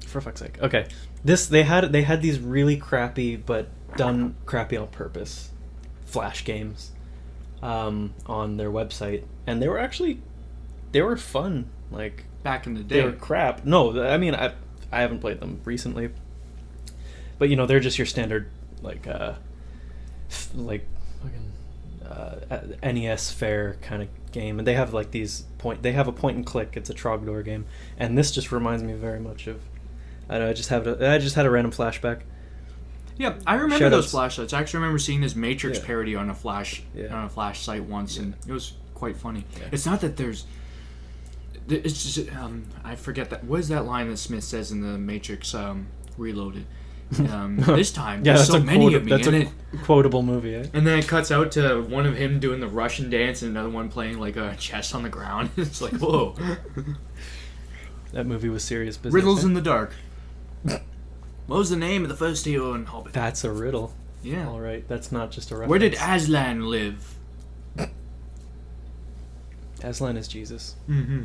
For fuck's sake. Okay. They had these really crappy, but done crappy on purpose, Flash games. On their website, and they were fun. Like Back in the day. they were crap. No, I mean I haven't played them recently, but they're just your standard fucking NES fare kind of game, and they have like they have a point and click. It's a Trogdor game, and this just reminds me very much of. I don't know. I just had a random flashback. Yeah, I remember Shout those outs. flashlights. I actually remember seeing this Matrix Yeah. parody on a flash site once, and it was quite funny. It's not that there's. It's just I forget that. What is that line that Smith says in the Matrix Reloaded? This time, Yeah, there's that's so many of me, That's and a it, quotable movie. Eh? and then it cuts out to one of him doing the Russian dance and another one playing like a chess on the ground. It's like, whoa. That movie was serious business. Riddles eh? in the dark. What was the name of the first hero in Hobbit? That's a riddle. Yeah. All right, that's not just a reference. Where did Aslan live? Aslan is Jesus. Mm-hmm.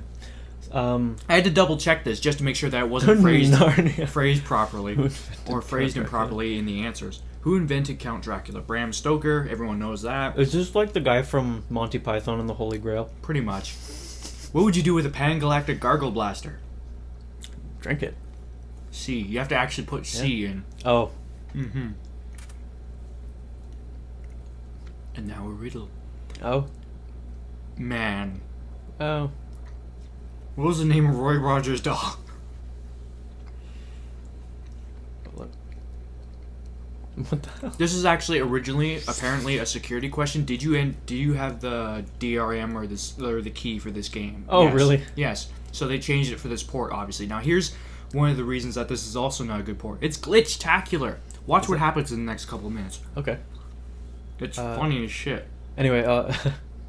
I I had to double check this just to make sure that it wasn't phrased Narnia. phrased properly Who invented or phrased Count Dracula? improperly in the answers. Who invented Count Dracula? Bram Stoker. Everyone knows that. Is this like the guy from Monty Python and the Holy Grail? Pretty much. What would you do with a pan-galactic gargle blaster? Drink it. C. You have to actually put C in. Oh, Mm-hmm. And now a riddle. oh, Man. oh. What was the name of Roy Rogers' dog? Look. What the hell? This is actually originally apparently a security question. Did you have the DRM or the key for this game? Oh, Yes. really? Yes. So they changed it for this port, obviously. Now here's one of the reasons that this is also not a good port. It's glitch-tacular. Watch what happens in the next couple of minutes. Okay. It's funny as shit. Anyway,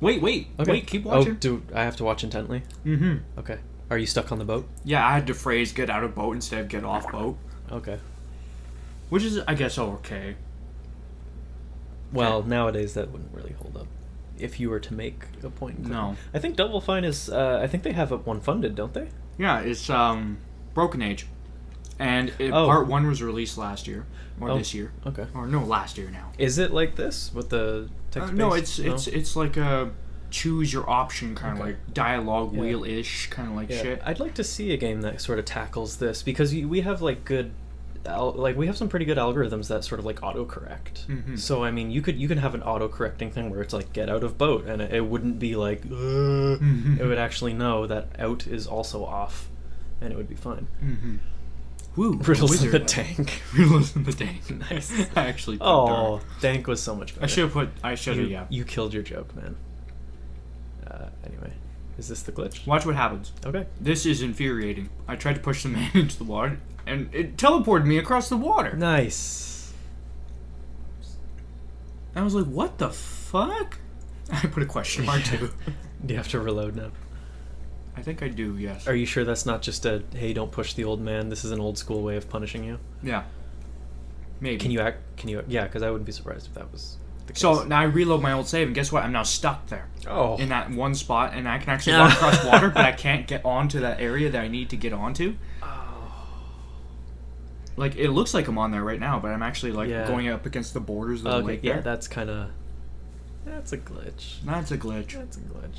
Wait, okay. keep Oh, watching. do I have to watch intently? Mm-hmm. Okay. Are you stuck on the boat? Yeah, I had to phrase get out of boat instead of get off boat. Okay. Which is, I guess, okay. Well, nowadays that wouldn't really hold up. If you were to make a point. and click. No. I think Double Fine is. I think they have one funded, don't they? Yeah, it's Broken Age. And Oh. part 1 was released last year. Or Oh. this year. Okay. Or no, last year now. Is it like this with the text? No, it's like a choose your option kind of Okay. like dialogue Yeah. wheel-ish kind of like Yeah, shit. I'd like to see a game that sort of tackles this because we have like good, like we have some pretty good algorithms that sort of like autocorrect. Mhm. So I mean, you can have an autocorrecting thing where it's like get out of boat, and it wouldn't be like Mhm. it would actually know that out is also off, and it would be fine. Mm-hmm. Woo, Riddles in the wizard. tank. Riddles in the tank. Nice. I actually picked Oh, dark. Dank was so much better. I should have, yeah. You killed your joke, man. Anyway, is this the glitch? Watch what happens. Okay. This is infuriating. I tried to push the man into the water, and it teleported me across the water. Nice. I was like, what the fuck? I put a question mark too. Do you have to reload now? I think I do, yes. Are you sure that's not just a hey, don't push the old man? This is an old school way of punishing you. Yeah. Maybe. Can you? Yeah, because I wouldn't be surprised if that was the case. So now I reload my old save, and guess what? I'm now stuck there. Oh. In that one spot, and I can actually walk across water, but I can't get onto that area that I need to get onto. Like, it looks like I'm on there right now, but I'm actually, like, Yeah. going up against the borders of the Okay, lake yeah, there. that's kind of. That's a glitch. That's a glitch. That's a glitch.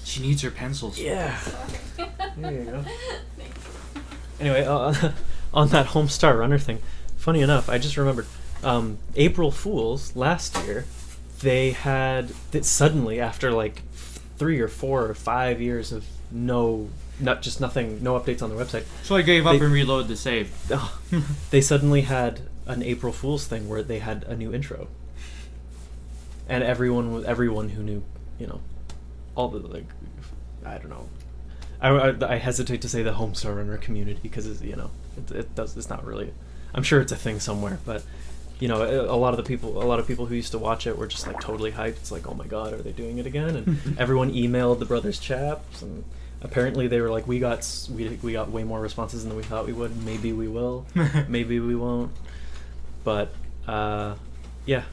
She needs her pencils. Yeah. Sorry. There you go. Thanks. Anyway, on that Homestar Runner thing, funny enough, I just remembered April Fools last year. They had suddenly after like 3 or 4 or 5 years of no updates on their website. So I gave up They- and reloaded the save. They suddenly had an April Fool's thing where they had a new intro, and everyone who knew, all the like, I don't know. I hesitate to say the Homestar Runner community because it's not really. I'm sure it's a thing somewhere, but a lot of people who used to watch it were just like totally hyped. It's like, oh my god, are they doing it again? And everyone emailed the brothers chaps, and apparently they were like, we got way more responses than we thought we would. Maybe we will, maybe we won't. But yeah,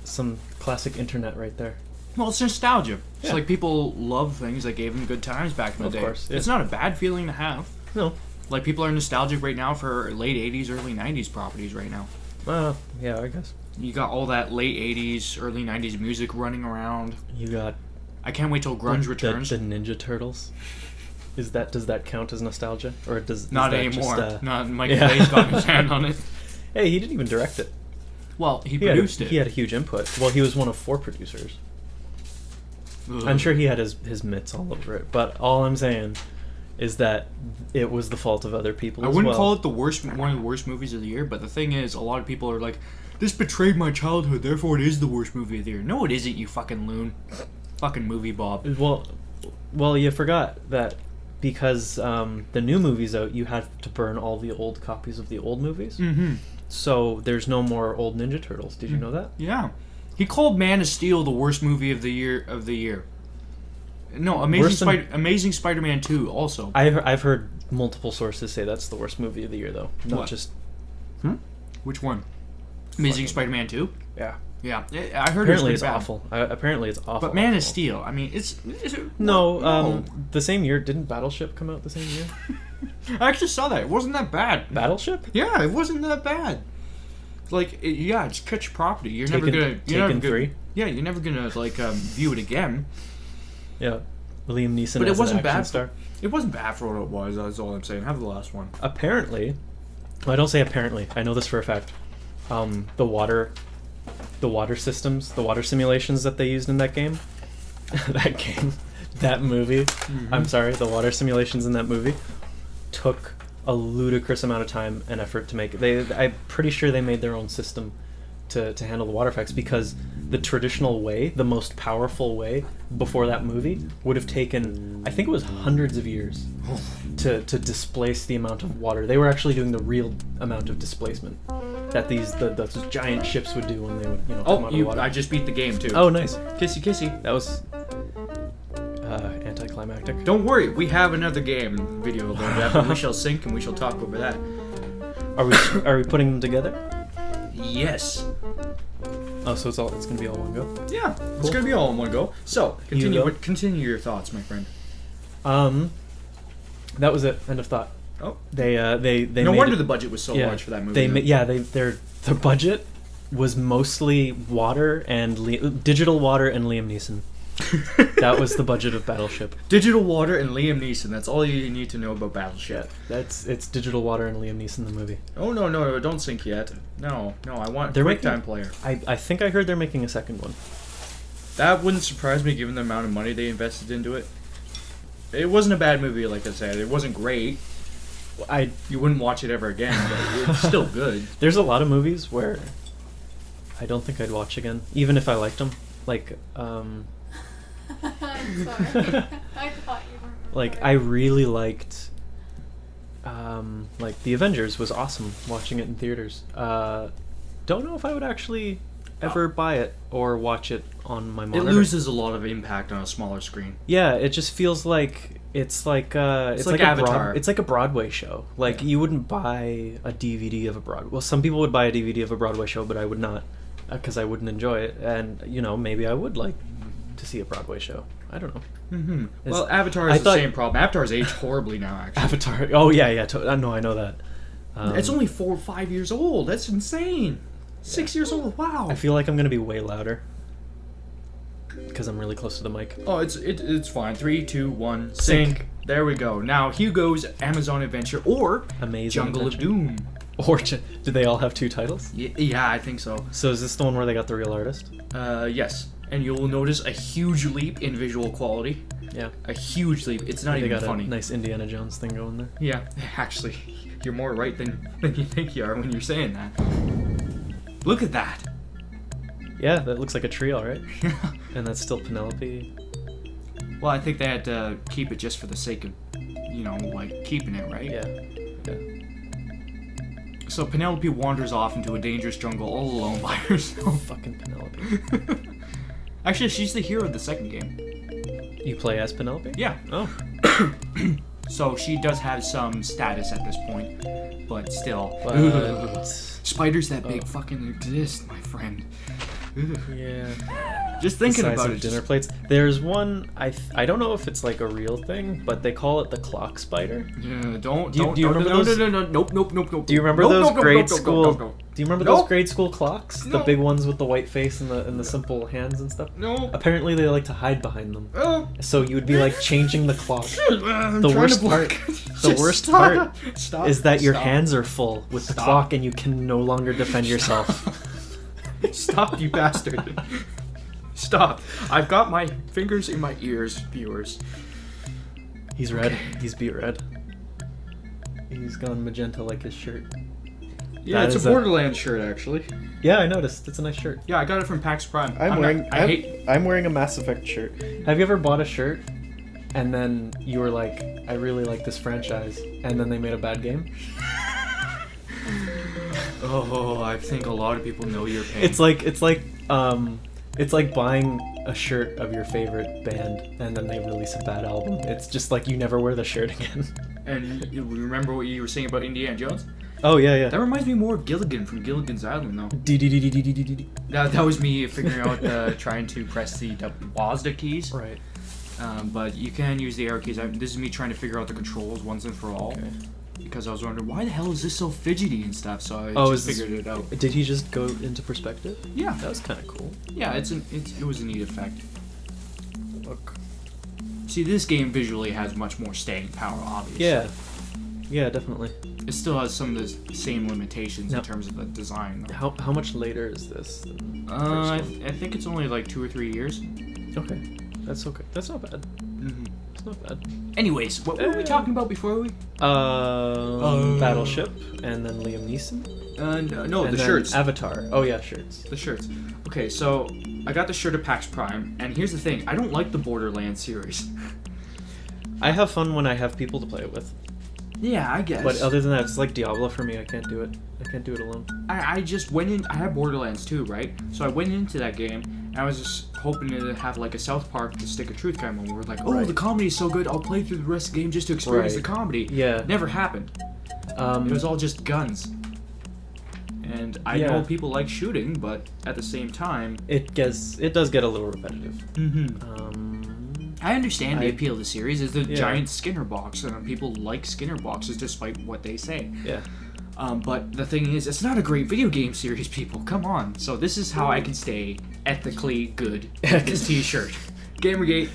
some classic internet right there. Well, it's nostalgia. It's Yeah. like people love things that gave them good times back in the Of day. course, yeah. It's not a bad feeling to have. No, Like, people are nostalgic right now for late 80s, early 90s properties right now. yeah, I guess You got all that late 80s, early 90s music running around. you got I can't wait till grunge returns. The Ninja Turtles. Does that count as nostalgia, or does Not is that anymore. Just, Not Mike yeah. Fay's got his hand on it. Hey, he didn't even direct it. Well, he He produced had, it. He had a huge input. Well, he was one of 4 producers. Ugh. I'm sure he had his mitts all over it. But all I'm saying is that it was the fault of other people. I as wouldn't well. call it one of the worst movies of the year, but the thing is, a lot of people are like, this betrayed my childhood, therefore it is the worst movie of the year. No, it isn't, you fucking loon. Fucking movie Bob. Well, you forgot that because the new movie's out, you have to burn all the old copies of the old movies. Mm-hmm. So there's no more old Ninja Turtles. Did you know that? Yeah. He called Man of Steel the worst movie of the year. No, Worse than- Amazing Spider-Man 2 also. I've heard multiple sources say that's the worst movie of the year, though. Not What? just. Which one? Amazing Spider-Man 2? Yeah. Yeah, I heard Apparently it it's was pretty bad. awful. Apparently it's awful. But Man of awful. Steel, I mean, it's No, the same year. Didn't Battleship come out the same year? I actually saw that. It wasn't that bad. Battleship? Yeah, it wasn't that bad. Like, it's catch property. You're never Taken- gonna. You're Taken never gonna, 3? Yeah, you're never gonna view it again. Yeah. Liam Neeson But it as wasn't an action bad. star. It wasn't bad for what it was. That's all I'm saying. Have the last one. Apparently, well, I don't say apparently. I know this for a fact. The water systems, the water simulations that they used in that game, that movie. Mm-hmm. I'm sorry, the water simulations in that movie took a ludicrous amount of time and effort to make. I'm pretty sure they made their own system to handle the water effects, because the traditional way, the most powerful way before that movie, would have taken, I think it was hundreds of years to displace the amount of water. They were actually doing the real amount of displacement that those giant ships would do when they would come out of the water. I just beat the game too. Oh, nice. Kissy kissy. That was anticlimactic. Don't worry, we have another game video lined up, and we shall sync and we shall talk over that. Are we putting them together? Yes. Oh, so it's gonna be all one go. Yeah, it's Cool. gonna be all in one go. So Hugo? continue your thoughts, my friend. That was it. End of thought. Oh, They no made wonder it- the budget was so yeah, large for that movie. their budget was mostly water and digital water and Liam Neeson. That was the budget of Battleship. Digital water and Liam Neeson. That's all you need to know about Battleship. It's digital water and Liam Neeson the movie. Oh no, don't sync yet. No, I want They're quick making- time player. I think I heard they're making a second one. That wouldn't surprise me given the amount of money they invested into it. It wasn't a bad movie, like I said. It wasn't great. You wouldn't watch it ever again, but it's still good. There's a lot of movies where I don't think I'd watch again, even if I liked them. Like, I'm sorry. I thought you were. like I really liked, like The Avengers was awesome. Watching it in theaters. Don't know if I would actually ever buy it or watch it on my It monitor. loses a lot of impact on a smaller screen. Yeah, it just feels like it's like like a Avatar. it's like a Broadway show. Like you wouldn't buy a DVD of a Broadway. Well, some people would buy a DVD of a Broadway show, but I would not, because I wouldn't enjoy it. And maybe I would like to see a Broadway show. I don't know. Mm-hmm. It's- Well, Avatar I is the thought- same problem. Avatar's aged horribly now, actually. Avatar. Oh yeah. No, I know that. It's only 4 or 5 years old. That's insane. 6 years old. Wow. I feel like I'm gonna be way louder because I'm really close to the mic. Oh, it's fine. 3, 2, 1, sync. There we go. Now Hugo's Amazon Adventure or Amazing Jungle Adventure. of Doom. Or did they all have 2 titles? Yeah, I think so. So is this the one where they got the real artist? Yes. And you'll notice a huge leap in visual quality. Yeah. A huge leap. It's not They even got funny. a nice Indiana Jones thing going there. Yeah, actually, you're more right than you think you are when you're saying that. Look at that. Yeah, that looks like a tree, all right. And that's still Penelope. Well, I think they had to keep it just for the sake of, like keeping it, right? Yeah. So Penelope wanders off into a dangerous jungle all alone by herself. Fucking Penelope. Actually, she's the hero of the second game. You play as Penelope? Yeah. Oh. So she does have some status at this point, but still. But... Spiders that big fucking exist, my friend. yeah. Just The thinking size about of it. dinner plates. There's one, I don't know if it's like a real thing, but they call it the clock spider. Yeah, don't. Do you remember those? No, nope. Do you remember Nope, those nope, nope, grade nope, nope, school? nope, nope, Do you remember Nope. those grade school clocks? The No. big ones with the white face and the simple hands and stuff. No. Apparently, they like to hide behind them. Oh. So you would be like changing the clock. I'm The trying worst to block. part- Just the worst stop. part Stop. Is that your Stop. hands are full with the Stop. clock and you can no longer defend yourself. Stop, you bastard. Stop. I've got my fingers in my ears, viewers. He's red. He's beat red. He's gone magenta like his shirt. Yeah, That it's a is a- Borderlands shirt, actually. Yeah, I noticed. It's a nice shirt. Yeah, I got it from PAX Prime. I'm I wearing a Mass Effect shirt. Have you ever bought a shirt and then you were like, I really like this franchise, and then they made a bad game? Oh, I think a lot of people know your pain. It's like buying a shirt of your favorite band and then they release a bad album. It's just like you never wear the shirt again. And you remember what you were saying about Indiana Jones? Oh yeah. That reminds me more of Gilligan from Gilligan's Island, though. D. That was me figuring out trying to press the WASD keys. Right. But you can use the arrow keys. This is me trying to figure out the controls once and for all. Okay. Because I was wondering, why the hell is this so fidgety and stuff? So I Oh, just is this- figured it out. Did he just go into perspective? Yeah. That was kind of cool. Yeah, it was a neat effect. Look. See, this game visually has much more staying power, obviously. Yeah, definitely. It still has some of the same limitations No. in terms of the design, though. How much later is this? Than the I first one? think it's only like 2 or 3 years. Okay. That's okay. That's not bad. Mm-hmm. It's not bad. Anyways, what were we talking about before we? Battleship, and then Liam Neeson. No, and the then shirts. Avatar. Oh yeah, shirts. The shirts. Okay, so I got the shirt at PAX Prime, and here's the thing: I don't like the Borderlands series. I have fun when I have people to play it with. Yeah, I guess. But other than that, it's like Diablo for me. I can't do it. I can't do it alone. I just went in. I had Borderlands 2, right? So I went into that game, and I was just hoping to have like a South Park, the Stick of Truth kind of moment, where like, oh, Right. the comedy is so good, I'll play through the rest of the game just to experience Right. the comedy. Yeah. Never happened. It was all just guns. And I Yeah. know people like shooting, but at the same time, it does get a little repetitive. I understand the I- appeal of the series is the Yeah. giant Skinner box, and people like Skinner boxes despite what they say. Yeah. But the thing is, it's not a great video game series, people. Come on. So this is how I can stay ethically good with this T-shirt. Gamergate,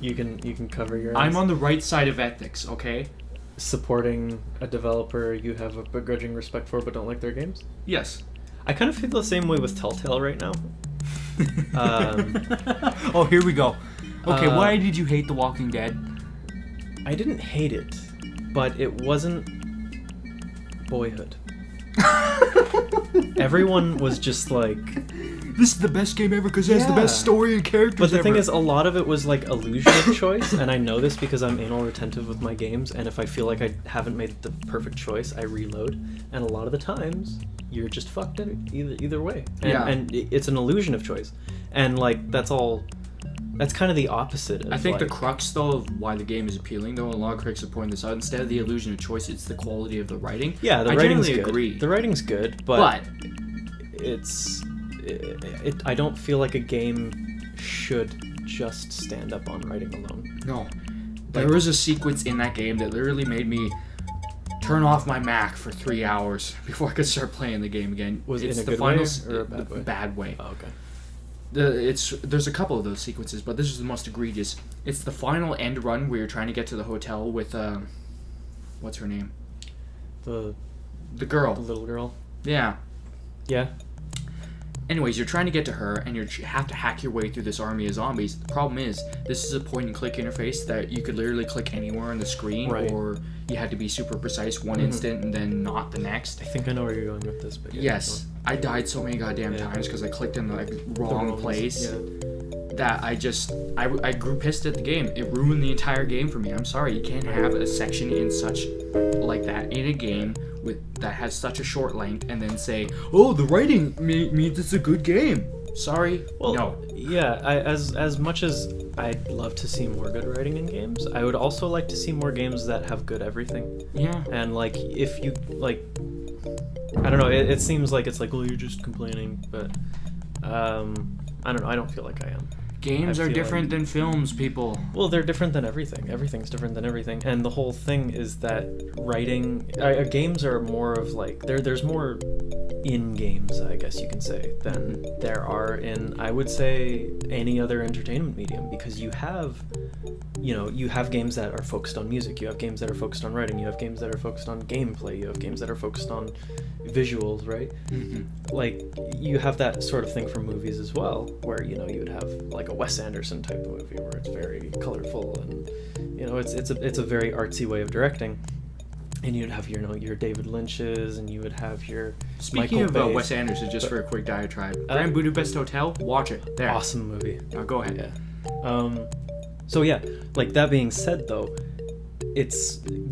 You can cover your. I'm ass. on the right side of ethics, okay? Supporting a developer you have a begrudging respect for, but don't like their games. Yes. I kind of feel the same way with Telltale right now. Oh, here we go. Okay, Uh, why did you hate The Walking Dead? I didn't hate it, but it wasn't Boyhood. Everyone was just like. This is the best game ever because it has the best Yeah. story and characters But the ever. thing is, a lot of it was like illusion of choice, and I know this because I'm anal retentive with my games, and if I feel like I haven't made the perfect choice, I reload, and a lot of the times, you're just fucked either way. And, Yeah. and it's an illusion of choice. And like, that's kind of the opposite of I think the like- crux, though, of why the game is appealing, though, and a lot of critics have pointed this out, instead of the illusion of choice, it's the quality of the writing. Yeah, the I writing's generally good. agree. The writing's good, but I don't feel like a game should just stand up on writing alone. No. There was a sequence in that game that literally made me turn off my Mac for 3 hours before I could start playing the game again. Was it It's in a the good final way s- or a bad the way? Bad way. Oh, okay. There's a couple of those sequences, but this is the most egregious. It's the final end run where you're trying to get to the hotel with what's her name? The The girl. little girl. Yeah. Yeah. Anyways, you're trying to get to her, and you have to hack your way through this army of zombies. The problem is, this is a point-and-click interface that you could literally click anywhere on the screen, Right. or you had to be super precise one instant and then not the next. I think I know where you're going with this, but yeah, Yes, I died so many goddamn Yeah. times because I clicked in the like, the wrong wrongs, place Yeah. that I grew pissed at the game. It ruined the entire game for me. I'm sorry, you can't have a section in such like that in a game that has such a short length and then say, oh, the writing means it's a good game. Sorry, Well, no. Yeah, as much as I'd love to see more good writing in games, I would also like to see more games that have good everything. Yeah. And like, if you like, I don't know. It seems like it's like, well, you're just complaining, but I don't know. I don't feel like I am. Games I are feel different like- than films, people. Well, they're different than everything. Everything's different than everything, and the whole thing is that writing games are more of like there's more in games, I guess you can say, than there are in, I would say, any other entertainment medium, because you have games that are focused on music, you have games that are focused on writing, you have games that are focused on gameplay, you have games that are focused on visuals, right? Like, you have that sort of thing for movies as well, where, you would have like a Wes Anderson type of movie where it's very colorful and, it's a very artsy way of directing. And you'd have your David Lynch's, and you would have your Speaking Michael of Bay's. Wes Anderson, just for a quick diatribe, Grand Budapest Hotel, watch it. There. Awesome movie. Now go ahead. Yeah. So yeah, like that being said though,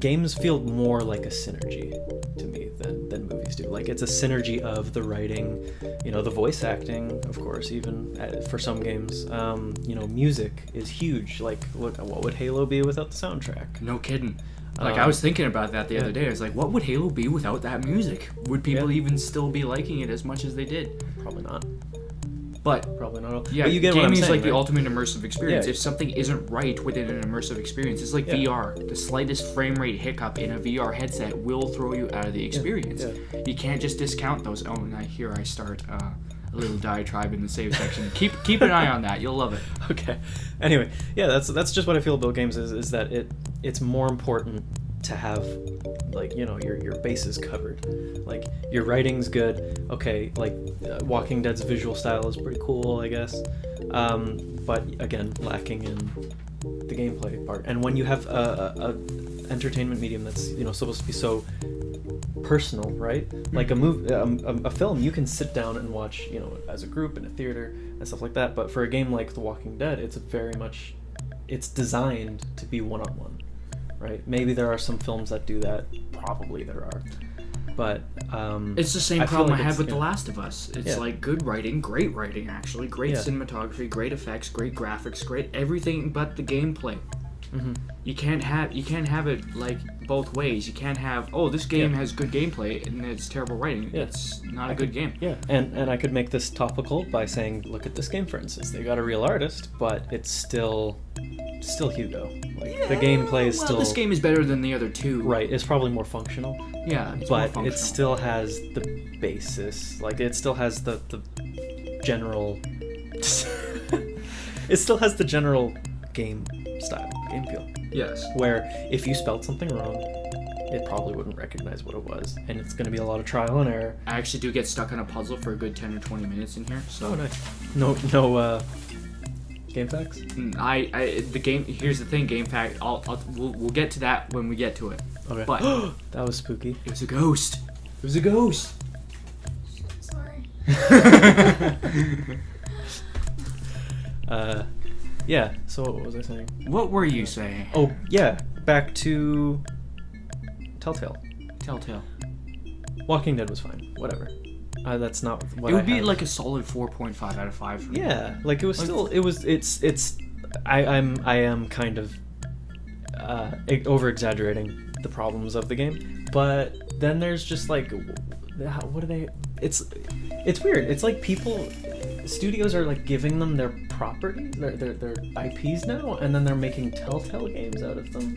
games feel more like a synergy to me than movies do. Like, it's a synergy of the writing, the voice acting, of course, even for some games. Music is huge. Like, what would Halo be without the soundtrack? No kidding. Like, I was thinking about that the other day. I was like, what would Halo be without that music? Would people even still be liking it as much as they did? Probably not. But Probably not. yeah, but you get what I'm gaming is saying, like the right? ultimate immersive experience. Yeah. If something isn't right within an immersive experience, it's like VR. The slightest frame rate hiccup in a VR headset will throw you out of the experience. Yeah. You can't just discount those. Oh, and here I start a little diatribe in the save section. Keep an eye on that. You'll love it. Okay. Anyway, yeah, that's just what I feel about games is that it's more important to have, like, your bases covered. Like, your writing's good, okay, like Walking Dead's visual style is pretty cool, I guess, but again, lacking in the gameplay part. And when you have a entertainment medium that's supposed to be so personal, right? Like a film you can sit down and watch as a group in a theater and stuff like that, but for a game like The Walking Dead, it's designed to be one-on-one. Right? Maybe there are some films that do that. Probably there are. But it's the same I feel problem like I have it's- with The yeah. Last of Us. It's like good writing, great writing actually, great cinematography, great effects, great graphics, great everything but the gameplay. Mm-hmm. You can't have it like both ways. You can't have this game has good gameplay and it's terrible writing. Yeah. It's not a good game. Yeah, and I could make this topical by saying, look at this game, for instance. They got a real artist, but it's still Hugo. Like, the gameplay is still... this game is better than the other two. Right, it's probably more functional. Yeah, it's but more it functional. still has the basis. Like, it still has the general... it still has the general game style, game feel. Yes. Where if you spelled something wrong, it probably wouldn't recognize what it was, and it's going to be a lot of trial and error. I actually do get stuck on a puzzle for a good 10 or 20 minutes in here. So Oh, nice. No game facts? Here's the thing, game fact. We'll get to that when we get to it. Okay. But that was spooky. it was a ghost. It was a ghost. Sorry. Yeah, so what was I saying? What were you saying? Oh, yeah, back to Telltale. Telltale. Walking Dead was fine. Whatever. That's not what It would I be have. like a solid 4.5 out of 5 for me. Yeah, like it was still I am kind of over exaggerating the problems of the game, but then there's just like, what are they? It's weird. It's like studios are like giving them their properties, their IPs now, and then they're making Telltale games out of them,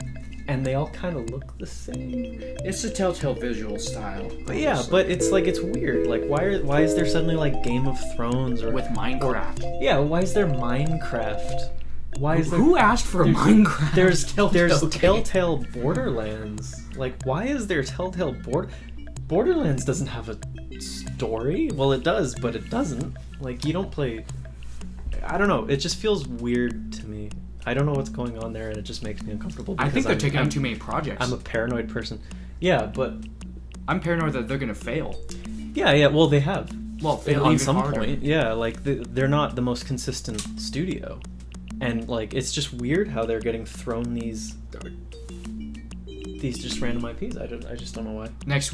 and they all kind of look the same. It's a Telltale visual style. But yeah, but it's weird. Like, why is there suddenly like Game of Thrones or With Minecraft. yeah? Why is there Minecraft? Why is there? Who asked for Minecraft? There's game? Telltale Borderlands. Like, why is there Telltale Borderlands doesn't have a story? Well, it does, but it doesn't. Like, you don't play. I don't know. It just feels weird to me. I don't know what's going on there, and it just makes me uncomfortable. I think because they're taking I'm on too many projects. I'm a paranoid person. Yeah, but I'm paranoid that they're gonna fail. yeah. Well, they have. Well, fail On even some harder. point, yeah. Like they're not the most consistent studio, and like it's just weird how they're getting thrown these just random IPs. I just don't know why. Next,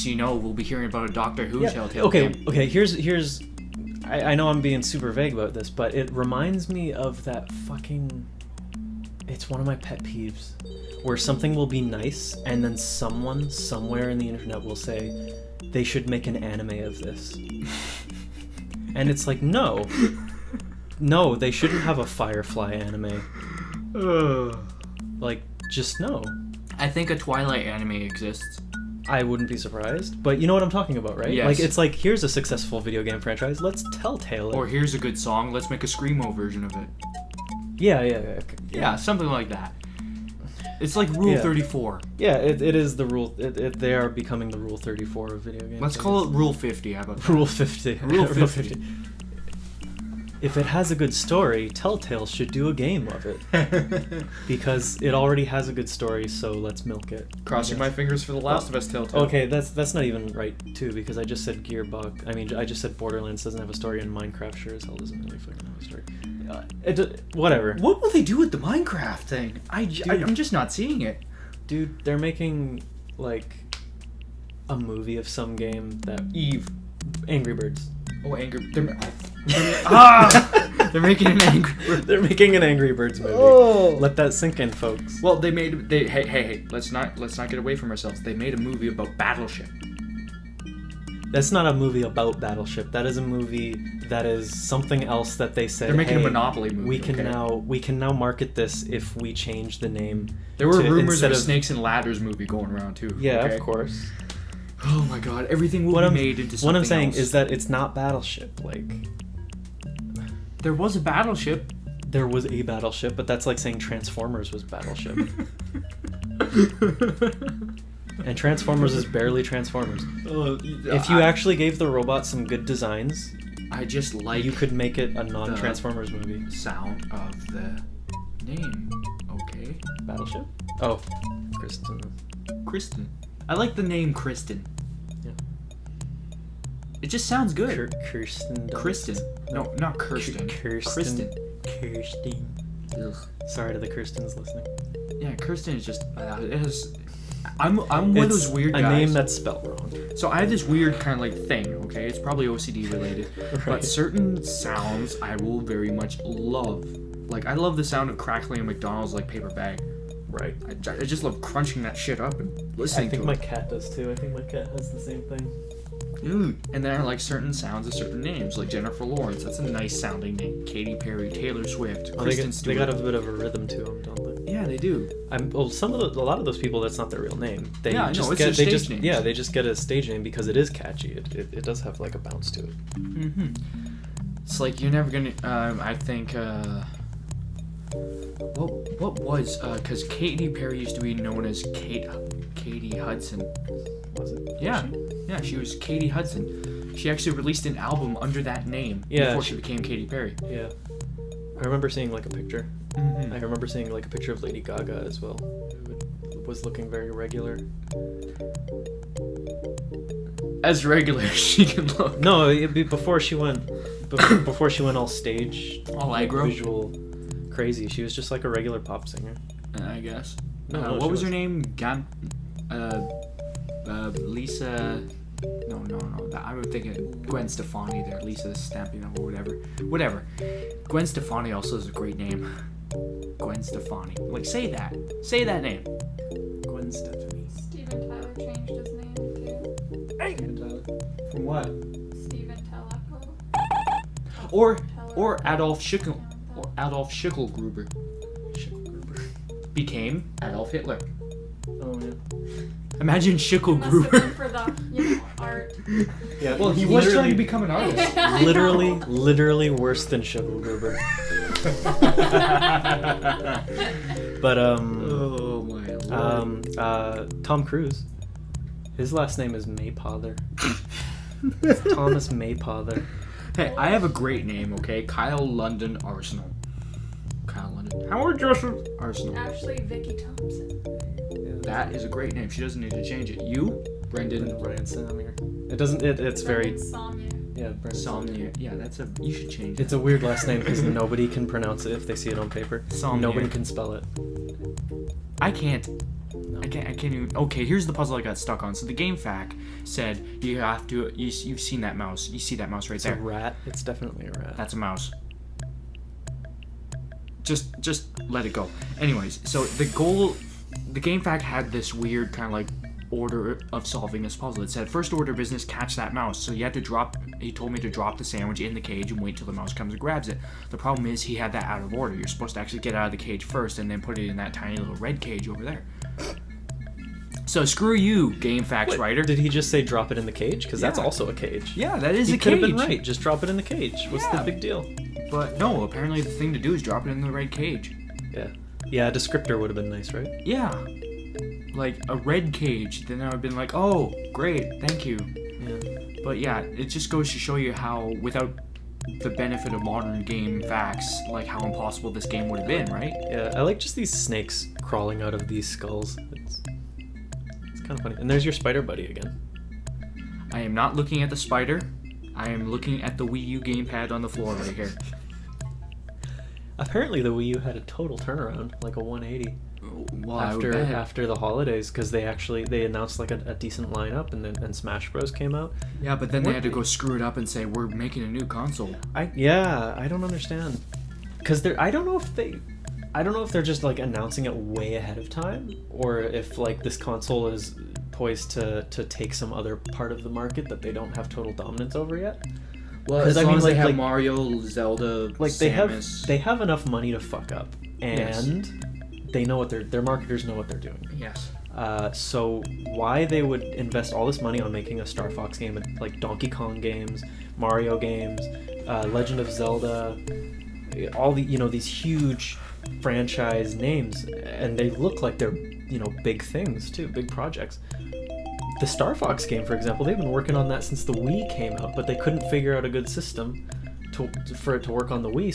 you know, we'll be hearing about a Doctor Who Telltale Okay. game. Okay. Here's. I know I'm being super vague about this, but it reminds me of that fucking. It's one of my pet peeves, where something will be nice, and then someone somewhere in the internet will say they should make an anime of this, and it's like no, they shouldn't have a Firefly anime. Like, just no. I think a Twilight anime exists. I wouldn't be surprised. But you know what I'm talking about, right? Yes. Like, it's like, here's a successful video game franchise. Let's Telltale it. Or here's a good song. Let's make a screamo version of it. Yeah. Yeah, something like that. It's like Rule 34. Yeah, it is the rule. They are becoming the Rule 34 of video games. Let's call it Rule 50. How about that? Rule 50. Rule 50. If it has a good story, Telltale should do a game of it. Because it already has a good story, so let's milk it. Crossing my fingers for The Last of Us Telltale. Okay, that's not even right, too, because I just said I just said Borderlands doesn't have a story, and Minecraft sure as hell doesn't really fucking have a story. Whatever. What will they do with the Minecraft thing? I'm just not seeing it. Dude, they're making, like, a movie of some game that... Angry Birds. Oh, They're making an Angry Birds. They're making an Angry Birds movie. Oh. Let that sink in, folks. Well, hey, let's not get away from ourselves. They made a movie about Battleship. That's not a movie about Battleship. That is a movie that is something else that they said. They're making hey, a Monopoly movie. We can now market this if we change the name. There were rumors of a Snakes and Ladders movie going around too. Yeah, okay? of course. Oh my god, everything will be made into something What I'm saying else. is that it's not Battleship. Like, there was a Battleship. There was a Battleship, but that's like saying Transformers was Battleship. And Transformers is barely Transformers. If you actually gave the robot some good designs, I just like you could make it a non-Transformers movie. Sound of the name. Okay. Battleship? Oh, Kristen. I like the name Kristen. Yeah. It just sounds good. Kristen. No, not Kirsten. Kirsten. Ugh. Sorry to the Kirstens listening. Yeah, Kirsten is just. I'm one of those weird guys. A name that's spelled wrong. So I have this weird kind of like thing. Okay, it's probably OCD related, Right. but certain sounds I will very much love. Like I love the sound of crackling a McDonald's like paper bag. Right. I just love crunching that shit up and listening to it. I think my cat does too. I think my cat has the same thing. Dude. And then I like certain sounds of certain names, like Jennifer Lawrence. That's a nice sounding name. Katy Perry, Taylor Swift, Kristen Stewart. They got a bit of a rhythm to them, don't they? Yeah, they do. A lot of those people, that's not their real name. They Yeah, just no, it's get, their they stage just names. Yeah, they just get a stage name because it is catchy. It does have like a bounce to it. Mm-hmm. It's like you're never gonna. I think. What was because Katy Perry used to be known as Katie Hudson. Was it? Yeah, yeah, she was Katie Hudson. She actually released an album under that name before she became Katy Perry. Yeah, I remember seeing like a picture. Mm-hmm. I remember seeing like a picture of Lady Gaga as well. It was looking very regular. As regular as she can look. No, before she went all stage, All aggro? visual, crazy. She was just like a regular pop singer. I guess. No, what she was her wasn't. name? Lisa. No. I would think Gwen Stefani there. Lisa Stampino or whatever. Gwen Stefani also is a great name. Gwen Stefani. Like, say that name. Gwen Stefani. Steven Tyler changed his name too. Hey. From what? Steven Teleco. Or Adolf Schicklgruber became Adolf Hitler. Oh yeah. Imagine Must have Schicklgruber. been for the art. Yeah. Well, he was trying to become an artist. I know. literally worse than Schicklgruber. But Oh my lord. Tom Cruise. His last name is Maypother. It's Thomas Maypother. Hey, I have a great name, okay? Kyle London Arsenal. Kyle London. Howard Joseph Arsenal. Actually, Vicky Thompson. That is a great name. She doesn't need to change it. You, Brendan Ryan Samir. It doesn't. It's very. Sonya. Yeah, Brendan Somnia. Yeah, you should change it. It's a weird last name because nobody can pronounce it if they see it on paper. Somnia. Nobody can spell it. I can't. No. I can't even. Okay, here's the puzzle I got stuck on. So the game fact said you have to. You've seen that mouse. You see that mouse right It's there. a rat. It's definitely a rat. That's a mouse. Just let it go. Anyways, so the game fact had this weird kind of like order of solving this puzzle. It said first order of business, catch that mouse. So you had to drop. He told me to drop the sandwich in the cage and wait till the mouse comes and grabs it. The problem is he had that out of order. You're supposed to actually get out of the cage first and then put it in that tiny little red cage over there. So screw you, Game Facts writer. Did he just say drop it in the cage? Because that's Yeah. also a cage. Yeah, that is He a could have cage. been right. Just drop it in the cage. What's Yeah. the big deal? But no, apparently the thing to do is drop it in the red cage. Yeah. Yeah, a descriptor would have been nice, right? Yeah. Like a red cage. Then I would have been like, oh, great, thank you. Yeah. But yeah, it just goes to show you how, without the benefit of modern game facts, like how impossible this game would have been, right? Yeah, I like just these snakes crawling out of these skulls. It's kind of funny. And there's your spider buddy again. I am not looking at the spider. I am looking at the Wii U gamepad on the floor right here. Apparently the Wii U had a total turnaround, like a 180. Well, I would bet. after the holidays, because they announced like a decent lineup, and Smash Bros came out. Yeah, but then they had to go screw it up and say, we're making a new console. I don't understand, because I don't know if they're just like announcing it way ahead of time, or if like this console is poised to take some other part of the market that they don't have total dominance over yet. Well, 'Cause as long as they like- have like- Mario, Zelda, Like Samus. they have enough money to fuck up, Yes. and they know what their marketers know what they're doing. Yes. So why they would invest all this money on making a Star Fox game, like Donkey Kong games, Mario games, Legend of Zelda, all the these huge franchise names, and they look like they're big things too, big projects. The Star Fox game, for example, they've been working on that since the Wii came out, but they couldn't figure out a good system for it to work on the Wii.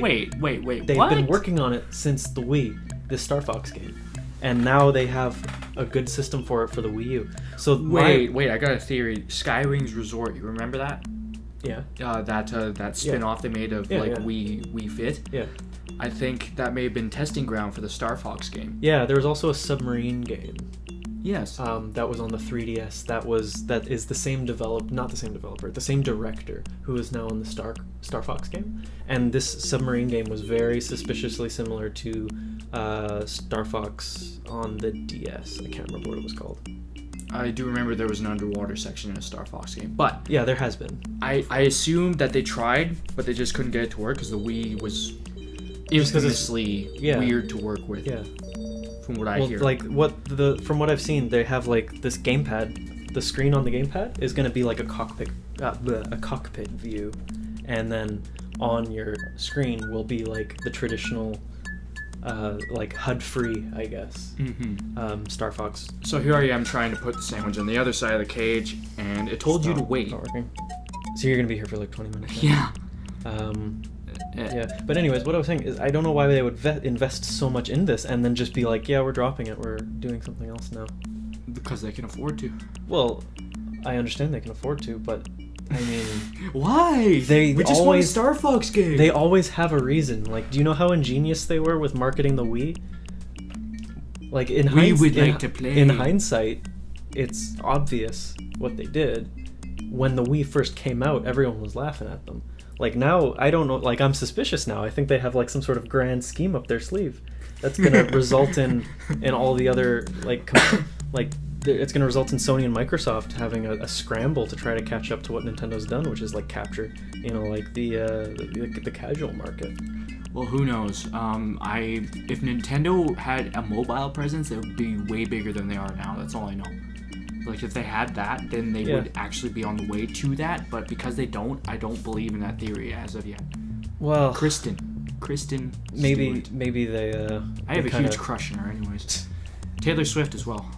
Wait, They've what? been working on it since the Wii, this Star Fox game, and now they have a good system for it for the Wii U. So Wait, I got a theory. Skywings Resort, you remember that? yeah, That spin-off they made of Yeah, like yeah. Wii Fit? yeah, I think that may have been testing ground for the Star Fox game. yeah. There was also a submarine game. Yes. That was on the 3DS. That is the same not the same developer, the same director who is now on the Star Fox game. And this submarine game was very suspiciously similar to Star Fox on the DS. I can't remember what it was called. I do remember there was an underwater section in a Star Fox game. But Yeah, there has been. I assumed that they tried, but they just couldn't get it to work because the Wii was Just 'cause it's- infamously yeah. weird to work with, Yeah. from what I Well, hear. like from what I've seen, they have like this gamepad. The screen on the gamepad is going to be like a cockpit view, and then on your screen will be like the traditional, like HUD-free, I guess. Star Fox. So here I am trying to put the sandwich on the other side of the cage, and it told you to wait. Not working. So you're going to be here for like 20 minutes. Yeah. Yeah, but anyways, what I was saying is I don't know why they would invest so much in this and then just be like, yeah, we're dropping it, we're doing something else now. Because they can afford to. Well, I understand they can afford to, but I mean, Why? we just want a always- Star Fox game. they always have a reason. Like, do you know how ingenious they were with marketing the Wii? Like in in hindsight, it's obvious what they did. When the Wii first came out, everyone was laughing at them. Like now, I don't know. Like I'm suspicious now. I think they have like some sort of grand scheme up their sleeve that's gonna result in all the other it's gonna result in Sony and Microsoft having a scramble to try to catch up to what Nintendo's done, which is like capture, like the casual market. Well, who knows? If Nintendo had a mobile presence, it would be way bigger than they are now. That's all I know. Like if they had that, then they would actually be on the way to that. But because they don't, I don't believe in that theory as of yet. Well, Kristen maybe Stewart. they. I have a huge crush on her, anyways. Taylor Swift as well.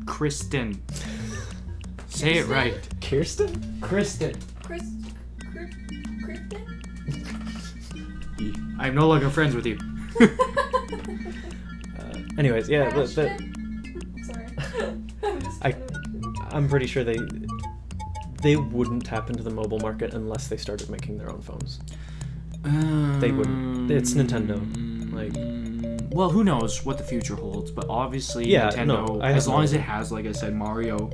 Kirsten. Say it right. Kirsten? Kristen. Kristen? I'm no longer friends with you. Anyways, yeah, Sorry. I'm just I- I'm pretty sure they wouldn't tap into the mobile market unless they started making their own phones. They wouldn't. It's Nintendo. Well, who knows what the future holds, but obviously Yeah, Nintendo, no, I have as long no as it idea. has, like I said, Mario,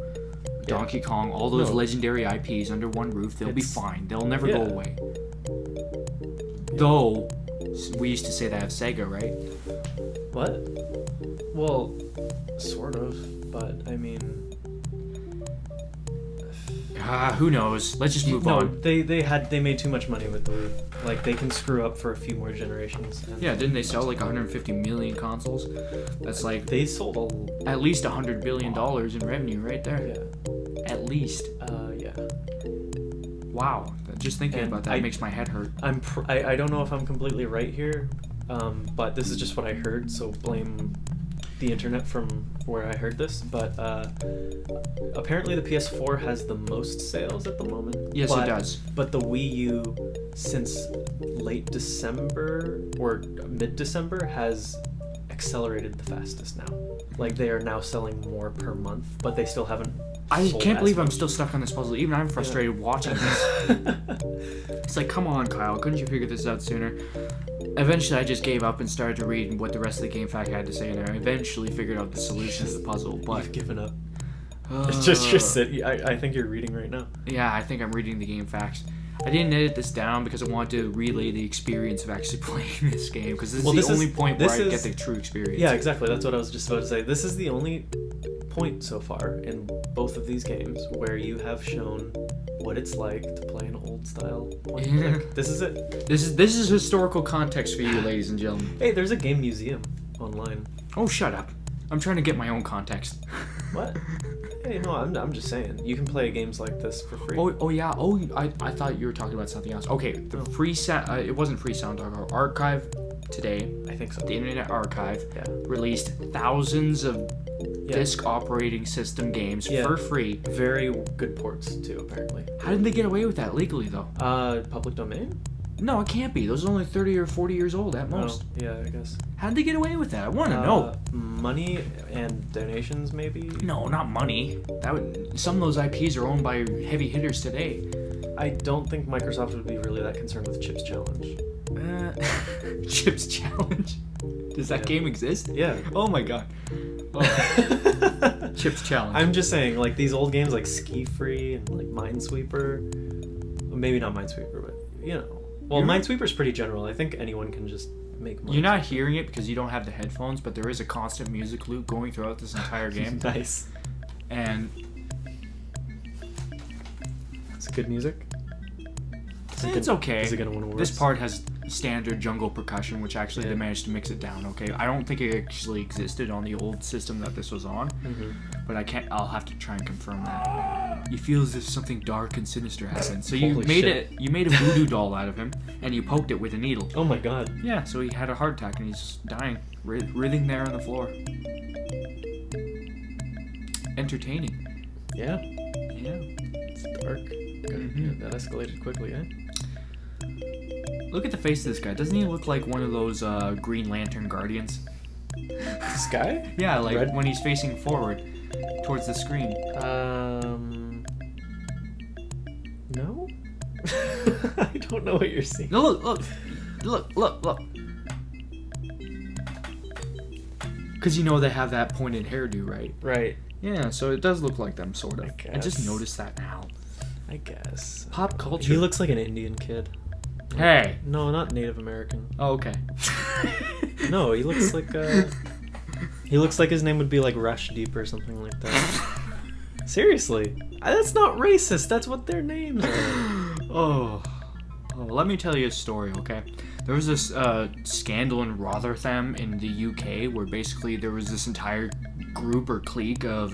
Donkey Kong, all those No. legendary IPs under one roof, they'll be It's- fine. They'll never go yeah. away. Though, we used to say that of Sega, right? What? Well, sort of, but I mean, Who knows? Let's just move on. they made too much money with the Wii. Like, they can screw up for a few more generations. And Yeah, didn't they sell like 150 million consoles? That's like they sold at least $100 billion in revenue right there. yeah. At least. Yeah. Wow. Just thinking And about that makes my head hurt. I don't know if I'm completely right here, but this is just what I heard, so blame the internet from where I heard this. But apparently the PS4 has the most sales at the moment. Yes, it does. But the Wii U, since late December or mid-December, has accelerated the fastest now. Like, they are now selling more per month, but they still haven't. I sold can't as believe I'm much. still stuck on this puzzle. Even I'm frustrated watching this. It's like, come on, Kyle. Couldn't you figure this out sooner? Eventually, I just gave up and started to read what the rest of the game fact had to say, and I eventually figured out the solution to the puzzle. But You've given up. It's just sit. I think you're reading right now. Yeah, I think I'm reading the game facts. I didn't edit this down because I wanted to relay the experience of actually playing this game, because this is the only point where I get the true experience. Yeah, exactly. That's what I was just about to say. This is the only point so far in both of these games where you have shown what it's like to play an old style point and Yeah. click. This is it. This is historical context for you, ladies and gentlemen. Hey, there's a game museum online. Oh, shut up. I'm trying to get my own context. What? Hey, no, I'm just saying. You can play games like this for free. Oh yeah. Oh, I thought you were talking about something else. Okay, the free it wasn't free sound dog. Archive today, I think so. the Internet Archive Yeah. released thousands of Yeah. disk operating system games Yeah. for free. Very good ports too, apparently. How did they get away with that legally though? Public domain? No, it can't be. Those are only 30 or 40 years old at most. Oh, yeah, I guess. How did they get away with that? I want to know. Money and donations, maybe? No, not money. Some of those IPs are owned by heavy hitters today. I don't think Microsoft would be really that concerned with Chips Challenge. Chips Challenge. Does that Yeah. game exist? Yeah. Oh my god. Oh. Chips Challenge. I'm just saying, like, these old games like Ski Free and like Minesweeper. Well, maybe not Minesweeper, but you know. Well, You're- Minesweeper's pretty general. I think anyone can just make money. You're not hearing it because you don't have the headphones, but there is a constant music loop going throughout this entire game. Nice. And It's good music. it's okay. Is it gonna win awards? This part has standard jungle percussion, which actually Yeah. they managed to mix it down. Okay, I don't think it actually existed on the old system that this was on, Mhm. but I'll have to try and confirm that. You feel as if something dark and sinister happened. So you Holy made shit. You made a voodoo doll out of him, and you poked it with a needle. Oh my god. Yeah, so he had a heart attack and he's dying, writhing there on the floor. Entertaining. Yeah. Yeah. It's dark. Mhm. Yeah, that escalated quickly, eh? Look at the face of this guy. Doesn't he look like one of those Green Lantern Guardians? This guy? Yeah, like Red- when he's facing forward towards the screen. No? I don't know what you're seeing. No, look. Because you know they have that pointed hairdo, right? Right. Yeah, so it does look like them, sort of. I just guess. noticed that now. I guess. Pop culture. He looks like an Indian kid. Hey. No, not Native American. Oh, okay. No, he looks like he looks like his name would be like Rush Deep or something like that. Seriously. That's not racist. That's what their names are. Oh, let me tell you a story, okay? There was this scandal in Rotherham in the UK where basically there was this entire group or clique of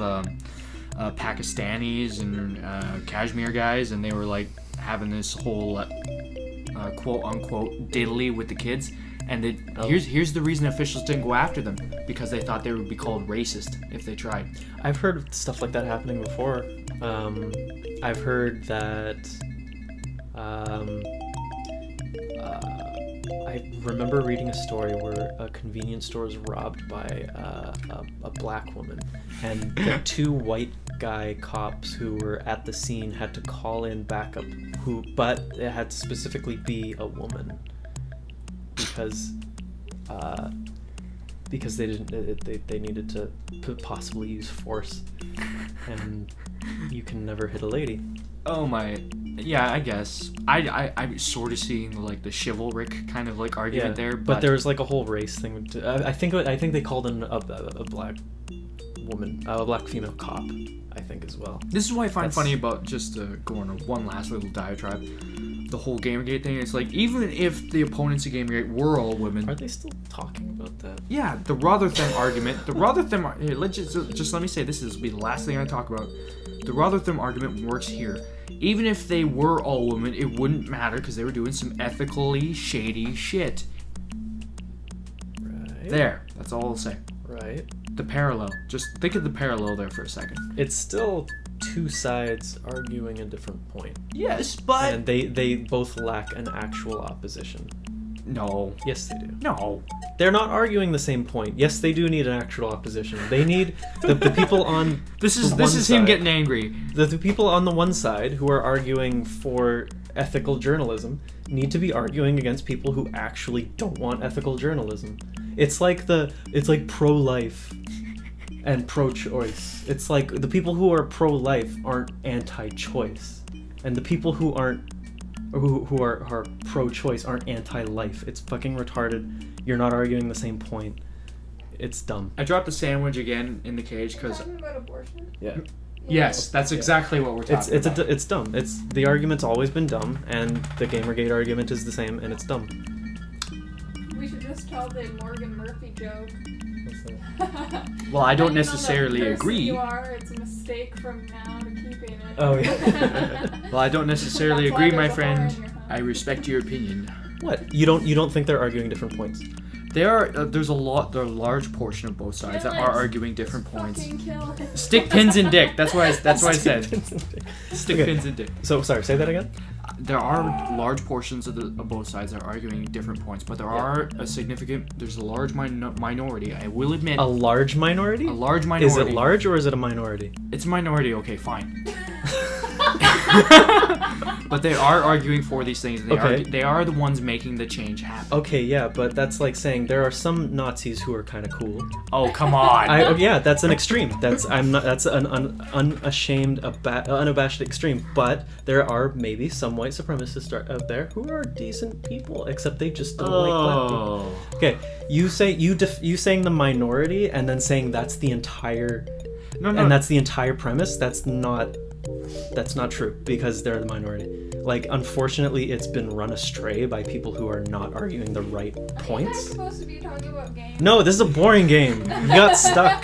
Pakistanis and Kashmir guys, and they were like having this whole quote unquote diddly with the kids. And here's the reason officials didn't go after them, because they thought they would be called racist if they tried. I've heard of stuff like that happening before. I've heard that. I remember reading a story where a convenience store was robbed by a black woman, and the two white guy cops who were at the scene had to call in backup. But it had to specifically be a woman, because they didn't they needed to possibly use force, and you can never hit a lady. Oh my, yeah, I guess. I'm sort of seeing like the chivalric kind of like argument there, but there was like a whole race thing. I think they called in a black woman, a black female cop, I think as well. This is what I find That's- funny about just going on one last little diatribe. The whole Gamergate thing. It's like, even if the opponents of Gamergate were all women, Are they still talking about that? yeah, the Rotherham argument. The Rotherham. Here, let's just let me say this will be the last thing I talk about. The Rotherham argument works here. Even if they were all women, it wouldn't matter because they were doing some ethically shady shit. Right. There. That's all I'll say. Right. The parallel. Just think of the parallel there for a second. It's still two sides arguing a different point. Yes, but And they both lack an actual opposition. no, Yes, they do. no. They're not arguing the same point. Yes, they do need an actual opposition. They need the people on This is the this one is him side- getting angry. the people on the one side who are arguing for ethical journalism need to be arguing against people who actually don't want ethical journalism. It's like pro-life and pro-choice. It's like the people who are pro-life aren't anti-choice, and the people who are pro-choice aren't anti-life. It's fucking retarded. You're not arguing the same point. It's dumb. I dropped the sandwich again in the cage because Talking about abortion. Yeah. yes, that's exactly what we're talking about. It's dumb. It's the argument's always been dumb, and the Gamergate argument is the same, and it's dumb. We should just tell the Morgan Murphy joke. Well, I don't And you know the necessarily person agree. You are. It's a mistake from now to keeping it. Oh, yeah. Well, I don't necessarily That's why agree, my there's a hole in friend. your house. I respect your opinion. What? You don't think they're arguing different points? There's a large portion of both sides that Kill are it. arguing different points. Fucking kill it. Stick pins in dick. That's what I said. Stick Okay. pins in dick. So sorry, say that again. There are large portions of both sides that are arguing different points, but there's a large minority. I will admit, A large minority? a large minority. Is it large or is it a minority? It's a minority. Okay, fine. But they are arguing for these things. And Okay. they are the ones making the change happen. Okay, yeah, but that's like saying there are some Nazis who are kind of cool. Oh, come on. Yeah, that's an extreme. That's an unabashed extreme. But there are maybe some white supremacists out there who are decent people, except they just don't like black people. Oh. Okay, you saying the minority and then saying that's the entire No. and that's the entire premise. That's not true because they're the minority. Like, unfortunately, it's been run astray by people who are not arguing the right I'm points. supposed to be talking about games. No, this is a boring game. You got stuck.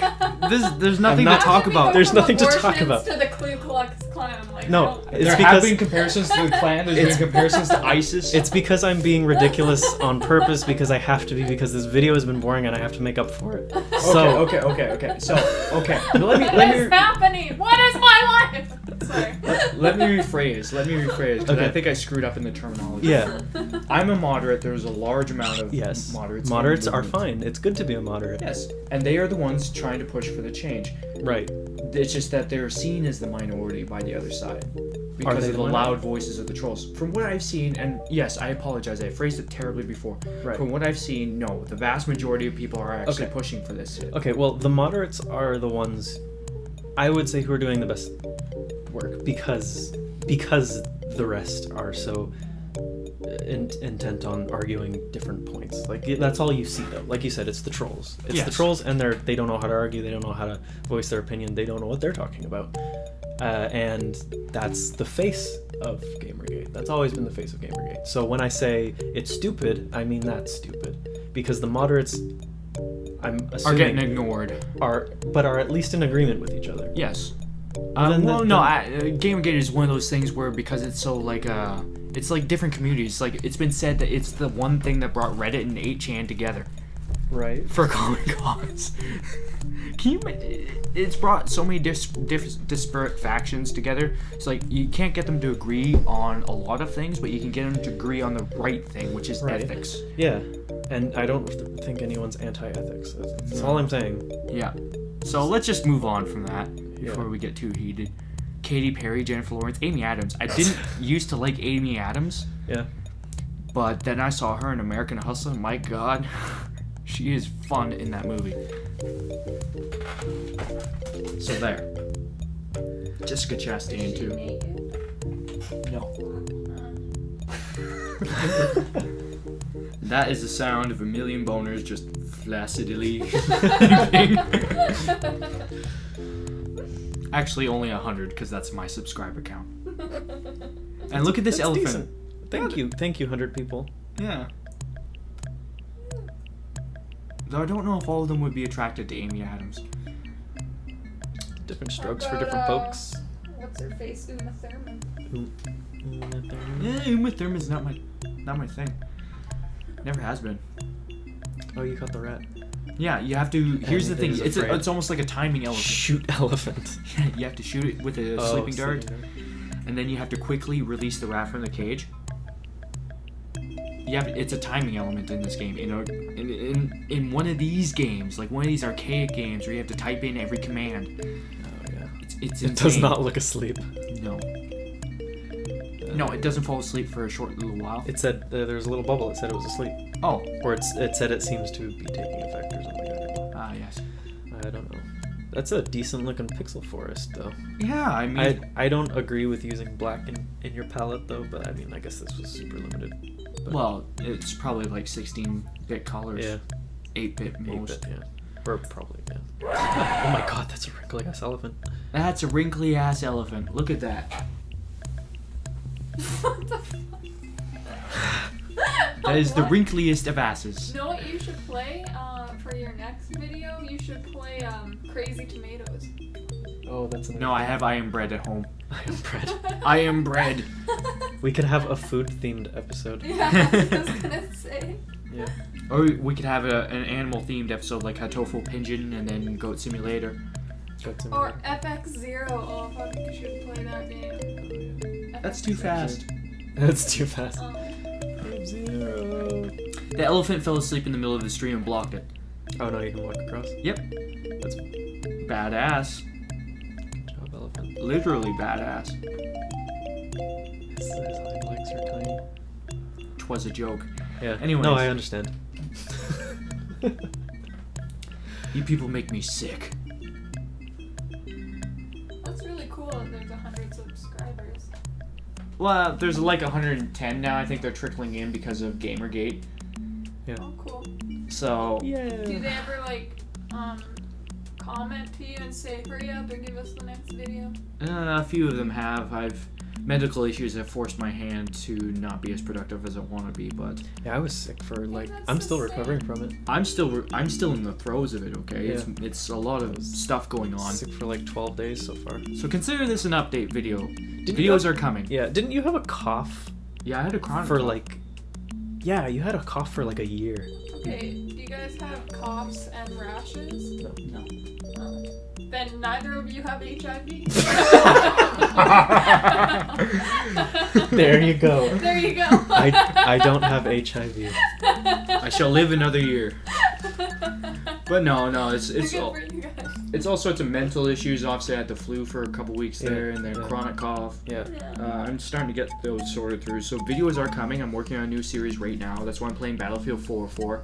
There's nothing not- to talk about. There's nothing to talk Abortions about. To the Ku Klux Klan. Like, No, I don't- it's There because have been comparisons to the Klan. There's been comparisons to ISIS. it's because I'm being ridiculous on purpose because I have to be because this video has been boring and I have to make up for it. So okay. So, okay. What is happening? What is my life? Sorry. Let me rephrase. Because Okay. I think I screwed up in the terminology. yeah, I'm a moderate. There's a large amount of yes, moderates. moderates in the are movement. fine. It's good to be a moderate. Yes, and they are the ones trying to push for the change. Right. It's just that they're seen as the minority by the other side because they of the the minority? loud voices of the trolls. From what I've seen, and yes, I apologize, I phrased it terribly before. Right. From what I've seen, no, the vast majority of people are actually Okay. pushing for this shit. Okay, well, the moderates are the ones I would say who are doing the best work because the rest are so intent on arguing different points. Like, that's all you see though. Like you said, it's the trolls. It's the Yes. trolls, and they don't know how to argue. They don't know how to voice their opinion. They don't know what they're talking about. And that's the face of Gamergate. That's always been the face of Gamergate. So when I say it's stupid, I mean that's stupid because the moderates, I'm Are assuming, getting ignored. are at least in agreement with each other. Yes. Then Gamergate is one of those things where because it's so like it's like different communities. Like it's been said that it's the one thing that brought Reddit and 8chan together Right. for a common cause. It's brought so many disparate factions together. It's like you can't get them to agree on a lot of things, but you can get them to agree on the right thing, which is Right. ethics. Yeah, and I don't think anyone's anti-ethics. That's all I'm saying. Yeah. So let's just move on from that before Yeah. we get too heated. Katy Perry, Jennifer Lawrence, Amy Adams. I didn't used to like Amy Adams, Yeah. but then I saw her in American Hustle. My God, she is fun in that movie. So there. Jessica Chastain too. Naked. No. That is the sound of a million boners just flaccidly. Actually, only 100 because that's my subscriber count. And look at this That's elephant. decent. Thank you, 100 people. Yeah. Though I don't know if all of them would be attracted to Amy Adams. Different strokes for different folks. What's her face? Uma Thurman. Yeah, Uma Thurman's not my thing. Never has been. Oh, you caught the rat. Yeah, you have to. Here's the thing. He's It's afraid. it's almost like a timing elephant. Shoot elephant. You have to shoot it with a sleeping dart, and then you have to quickly release the rat from the cage. It's a timing element in this game. You know, in one of these games, like one of these archaic games where you have to type in every command. Oh yeah. It's It does not look asleep. No. No, it doesn't fall asleep for a short little while. It said there was a little bubble. It said it was asleep. Oh. Or it said it seems to be taking effect or something. I don't know. Ah, yes. I don't know. That's a decent looking pixel forest though. Yeah, I mean, I don't agree with using black in your palette though, but I mean I guess this was super limited. But well, it's probably like 16-bit colors. yeah, 8-bit most. 8-bit, yeah. Or probably, yeah. Oh my god, that's a wrinkly ass elephant. That's a wrinkly ass elephant. Look at that. What the fuck? That is the What? wrinkliest of asses. You know what you should play for your next video? You should play Crazy Tomatoes. Oh, that's another No, I am bread at home. I am bread. I am bread. We could have a food themed episode. Yeah, I was gonna say. Yeah. Or we could have an animal themed episode like Hatoful Pigeon and then Goat Simulator. Got to Or FX Zero. Oh, fuck, you should play that game. That's too fast. That's too fast. Um, Zero. The elephant fell asleep in the middle of the stream and blocked it. Oh no, you can walk across. Yep. That's Badass. good job, elephant. Literally badass. His hind legs are tiny. 'Twas a joke. Yeah. Anyways. No, I understand. You people make me sick. that's really cool that there's 100 subscribers. Well, there's like 110 now. I think they're trickling in because of Gamergate. Oh, cool. So, Do Yeah. they ever, like, comment to you and say, hurry up and give us the next video? a few of them have. Medical issues have forced my hand to not be as productive as I want to be, but Yeah, I was sick for like. that's I'm the still same. recovering from it. I'm still in the throes of it. Okay, Yeah. it's a lot of stuff going on. Sick for like 12 days so far. So consider this an update video. Didn't Videos you are coming. Yeah. Didn't you have a cough Yeah, I had a chronic for cough. like? Yeah, you had a cough for like a year. Okay, do you guys have coughs and rashes? No. Then neither of you have HIV? There you go. There you go. I don't have HIV. I shall live another year. But no, it's Good all, for you guys. it's all sorts of mental issues. Obviously, I had the flu for a couple weeks there, Yeah, and then yeah. chronic cough. Yeah. I'm starting to get those sorted through. So videos are coming. I'm working on a new series right now. That's why I'm playing Battlefield 4.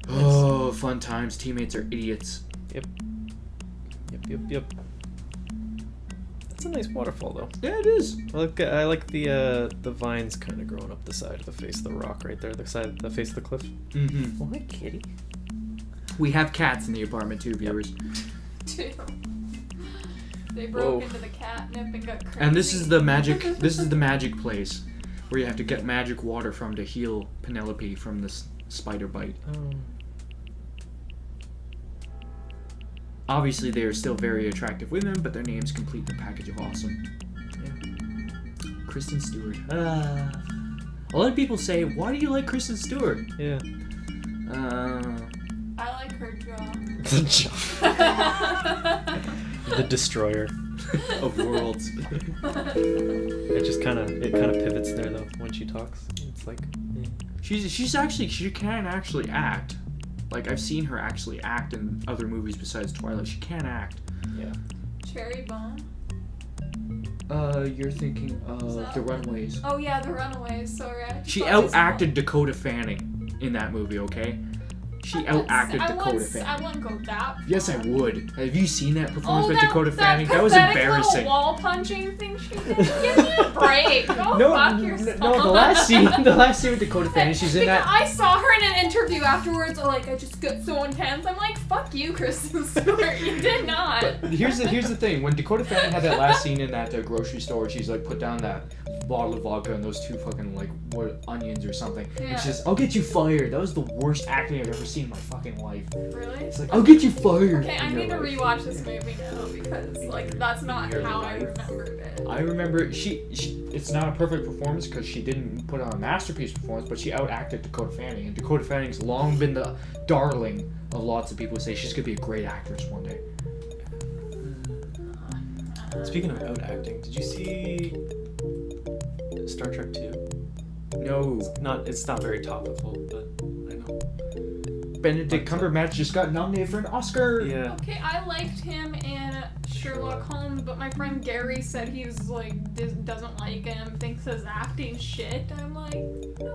Oh, fun times. Teammates are idiots. Yep. That's a nice waterfall though. Yeah, it is. I like the vines kind of growing up the side of the face of the rock right there, the face of the cliff. Mm-hmm. Oh, hi, kitty. We have cats in the apartment too, viewers. Two. They broke Whoa. into the catnip and got crazy. And this is the magic. This is the magic place where you have to get magic water from to heal Penelope from this spider bite. Oh. Obviously, they are still very attractive women, but their names complete the package of awesome. Yeah. Kristen Stewart. A lot of people say, "Why do you like Kristen Stewart?" Yeah. I like her jaw. The destroyer. of worlds. It kind of pivots there though when she talks. It's like. She can actually act. Like, I've seen her actually act in other movies besides Twilight. She can act. Yeah. Cherry Bomb. You're thinking of that The one? Runaways. Oh yeah, The Runaways. Sorry. I She thought it was out-acted Dakota Fanning in that movie, okay? She outacted Dakota I Fanning. wouldn't go that far. Yes, I would. Have you seen that performance by that, Dakota Fanning? That was pathetic embarrassing. Little wall punching thing she did. Give me a break. Go fuck yourself. No, the last scene with Dakota Fanning, she's in that. I saw her in an interview afterwards. Like, I just got so intense. I'm like, fuck you, Kristen Stewart. You did not. But here's the thing. When Dakota Fanning had that last scene in that grocery store, she's like put down that bottle of vodka and those 2 fucking like onions or something. Yeah. And she says, "I'll get you fired." That was the worst acting I've ever seen in my fucking life. Really? It's like, "I'll get you fired." Okay, I And need to you're like, rewatch this movie now because like that's not how I remembered it. I remember she it's not a perfect performance because she didn't put on a masterpiece performance, but she outacted Dakota Fanning, and Dakota Fanning's long been the darling of lots of people who say she's gonna be a great actress one day. Speaking of out acting, did you see Star Trek 2? No. It's not very topical, but I know. Benedict Cumberbatch just got nominated for an Oscar. Yeah. Okay, I liked him in Sherlock Holmes, but my friend Gary said he was like doesn't like him, thinks his acting shit. I'm like,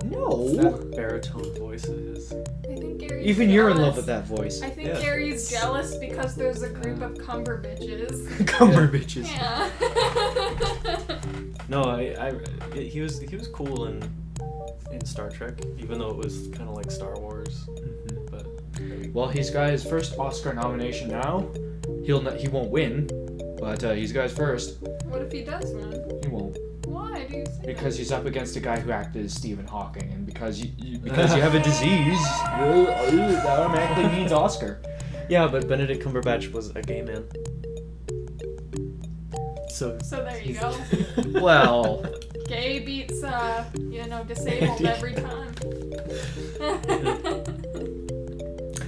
No. That baritone voice of his. I think Gary's Even you're in jealous. love with that voice. I think Yeah. Gary's jealous because there's a group of Cumberbitches. Cumberbitches. Yeah. No, he was cool in Star Trek, even though it was kind of like Star Wars. But Well, he's got his first Oscar nomination now. He won't win, but he's got his first. What if he does win? He won't, Why do you say because he's up against a guy who acted as Stephen Hawking, and because you have a disease, that automatically means Oscar. yeah, but Benedict Cumberbatch was a gay man. So So there you go. Well, Gay beats, disabled every time.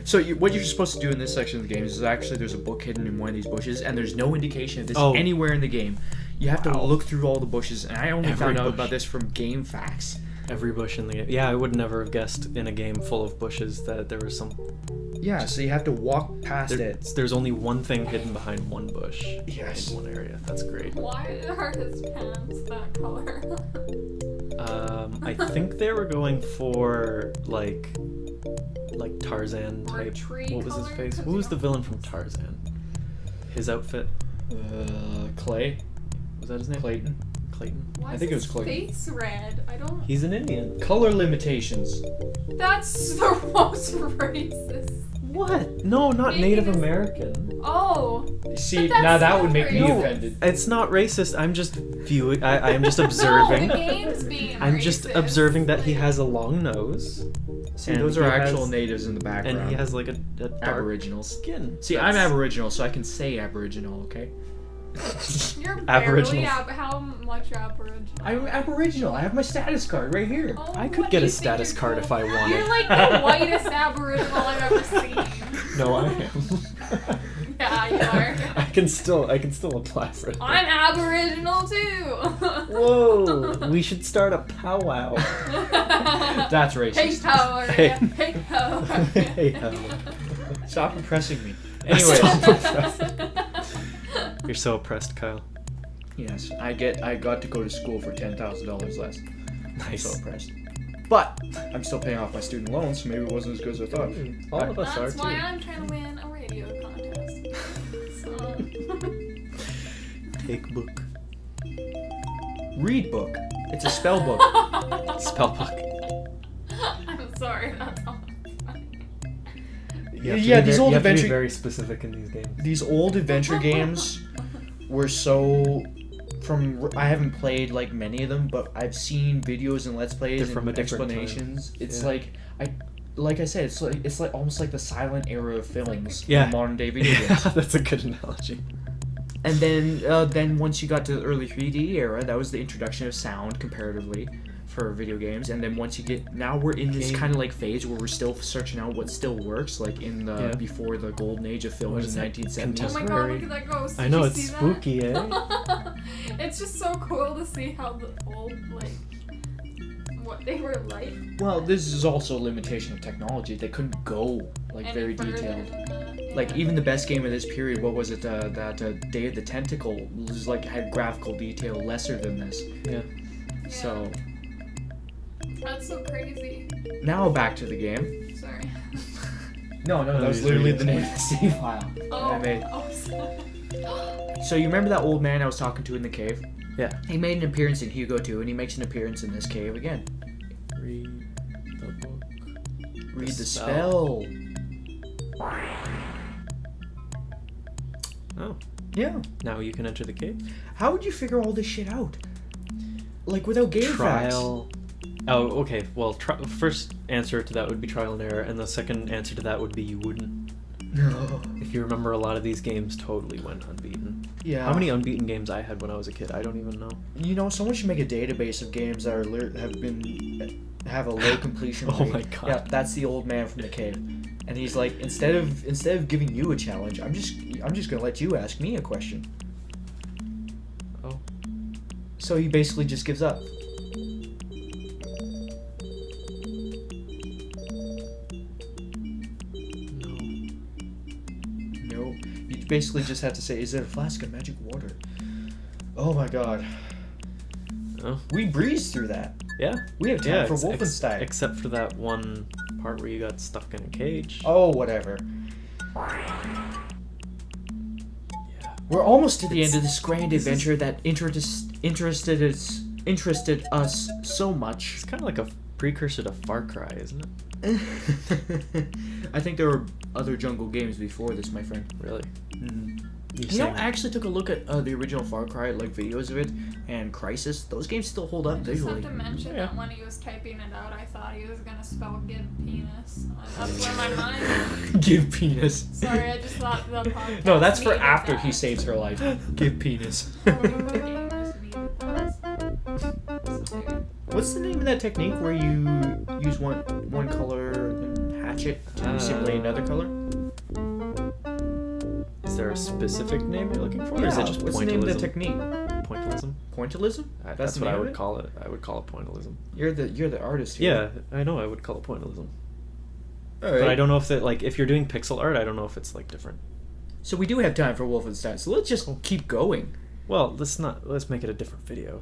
so what you're supposed to do in this section of the game is actually there's a book hidden in one of these bushes, and there's no indication of this anywhere in the game. You have to look through all the bushes, and I only found out about this from Game Facts. every bush in the game. Yeah, I would never have guessed in a game full of bushes that there was some. Yeah, so you have to walk past it. There's only one thing hidden behind one bush. Yes. In one area. That's great. Why are his pants that color? I think they were going for like Tarzan Or type. tree What was his color? face? Who was the villain from Tarzan? His outfit. Clay? Was that his name? Clayton? Clayton. Why I is think it was his Clayton. face red? I don't. He's an Indian. Color limitations. That's the most racist. What? No, not Maybe Native this- American. Oh. See, But that's now that not would make me racist. offended. It's not racist. I'm just viewing. I am just No, observing. the game's being I'm just racist. observing that he Like- has a long nose. See, and those he are has- actual natives in the background. And he has like a dark Aboriginals. skin. See, I'm Aboriginal, so I can say Aboriginal, okay? You're Aboriginal. barely how much Aboriginal? I'm Aboriginal. I have my status card right here. Oh, I what could do get you a think status you're card doing? if I wanted. You're like the whitest Aboriginal I've ever seen. No, I am. Yeah, you are. I can still apply for it. I'm Aboriginal too. Whoa! We should start a powwow. That's Hey, racist. how are Hey. ya? Hey, how are ya? Hey, ho. Stop oppressing me. Anyway. You're so oppressed, Kyle. Yes, I got to go to school for $10,000 less. I'm Nice. so oppressed. But I'm still paying off my student loans, so maybe it wasn't as good as I thought. All of us That's are why too. I'm trying to win a radio contest. So, Take book. Read book. It's a spell book. Spell book. I'm sorry, that's all. You have to Yeah, be these ver- old you have to be adventure- very specific in these games. These old adventure games were so I haven't played like many of them, but I've seen videos and let's plays They're from and a different explanations. time. It's Yeah. like I said, it's like almost like the silent era of films Yeah. in modern day video Yeah, games. that's a good analogy. And then once you got to the early 3D era, that was the introduction of sound comparatively for video games. And then once you get now we're in this Game. kind of like phase where we're still searching out what still works, like in the Yeah. before the golden age of What films is in it? 1970s. Oh my god, look at that ghost. I Did know, you it's see that? spooky, eh? It's just so cool to see how the old, like, what they were like. Well, this is also a limitation of technology. They couldn't go like any very further detailed. than that, yeah. Like even the best game of this period, what was it? That Day of the Tentacle was like had graphical detail lesser than this. Yeah. So That's so crazy. now back to the game. Sorry. No, that was these literally are the name of the save file that I made. sorry. So you remember that old man I was talking to in the cave? Yeah. He made an appearance in Hugo 2, and he makes an appearance in this cave again. Read the book. Read the spell. Oh, Yeah. now you can enter the cave. How would you figure all this shit out? Like, without game Trial. Oh, okay. Well, first answer to that would be trial and error, and the second answer to that would be you wouldn't. No. If you remember, a lot of these games totally went unbeaten. Yeah. How many unbeaten games I had when I was a kid? I don't even know. You know, someone should make a database of games that have a low completion rate. Oh my god. Yeah, that's the old man from the cave, and he's like, instead of giving you a challenge, I'm just gonna let you ask me a question. Oh. So he basically just gives up. No, you basically just have to say, "Is there a flask of magic water?" Oh my god. Oh. We breezed through that. Yeah. We have time for ex- Wolfenstein. except for that one part where you got stuck in a cage. Oh, whatever. Yeah. We're almost to the end of this grand adventure that interested us so much. It's kind of like a precursor to Far Cry, isn't it? I think there were other jungle games before this, my friend. Really? You know, I actually took a look at the original Far Cry, like videos of it, and Crysis. Those games still hold up I just visually. have to mention Yeah. that when he was typing it out, I thought he was gonna spell "give penis." That's where my mind. Give penis. Sorry, I just thought the podcast. No, that's for needed after that. he saves her life. Give penis. What's the name of that technique where you use one color and hatch it to simulate another color? Is there a specific name you're looking for? Or is it just what's the pointillism? name of the technique? Pointillism? Pointillism? That's the what I name of would it? call it. I would call it pointillism. You're the artist here. Yeah, I know. I would call it pointillism. All right. But I don't know if that, like, if you're doing pixel art, I don't know if it's like different. So we do have time for Wolfenstein. So let's just keep going. Well, let's make it a different video.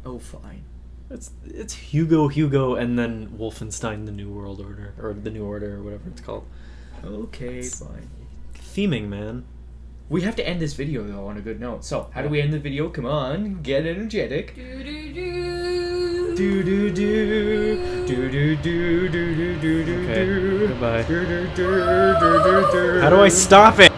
Oh, fine. It's Hugo, and then Wolfenstein: The New World Order, or the New Order, or whatever it's called. Okay, fine. Theming, man. We have to end this video though on a good note. So how do we end the video? Come on, get energetic. Do do do. Do do do do do do do do do do. Okay, goodbye. Do do do do do do. How do I stop it?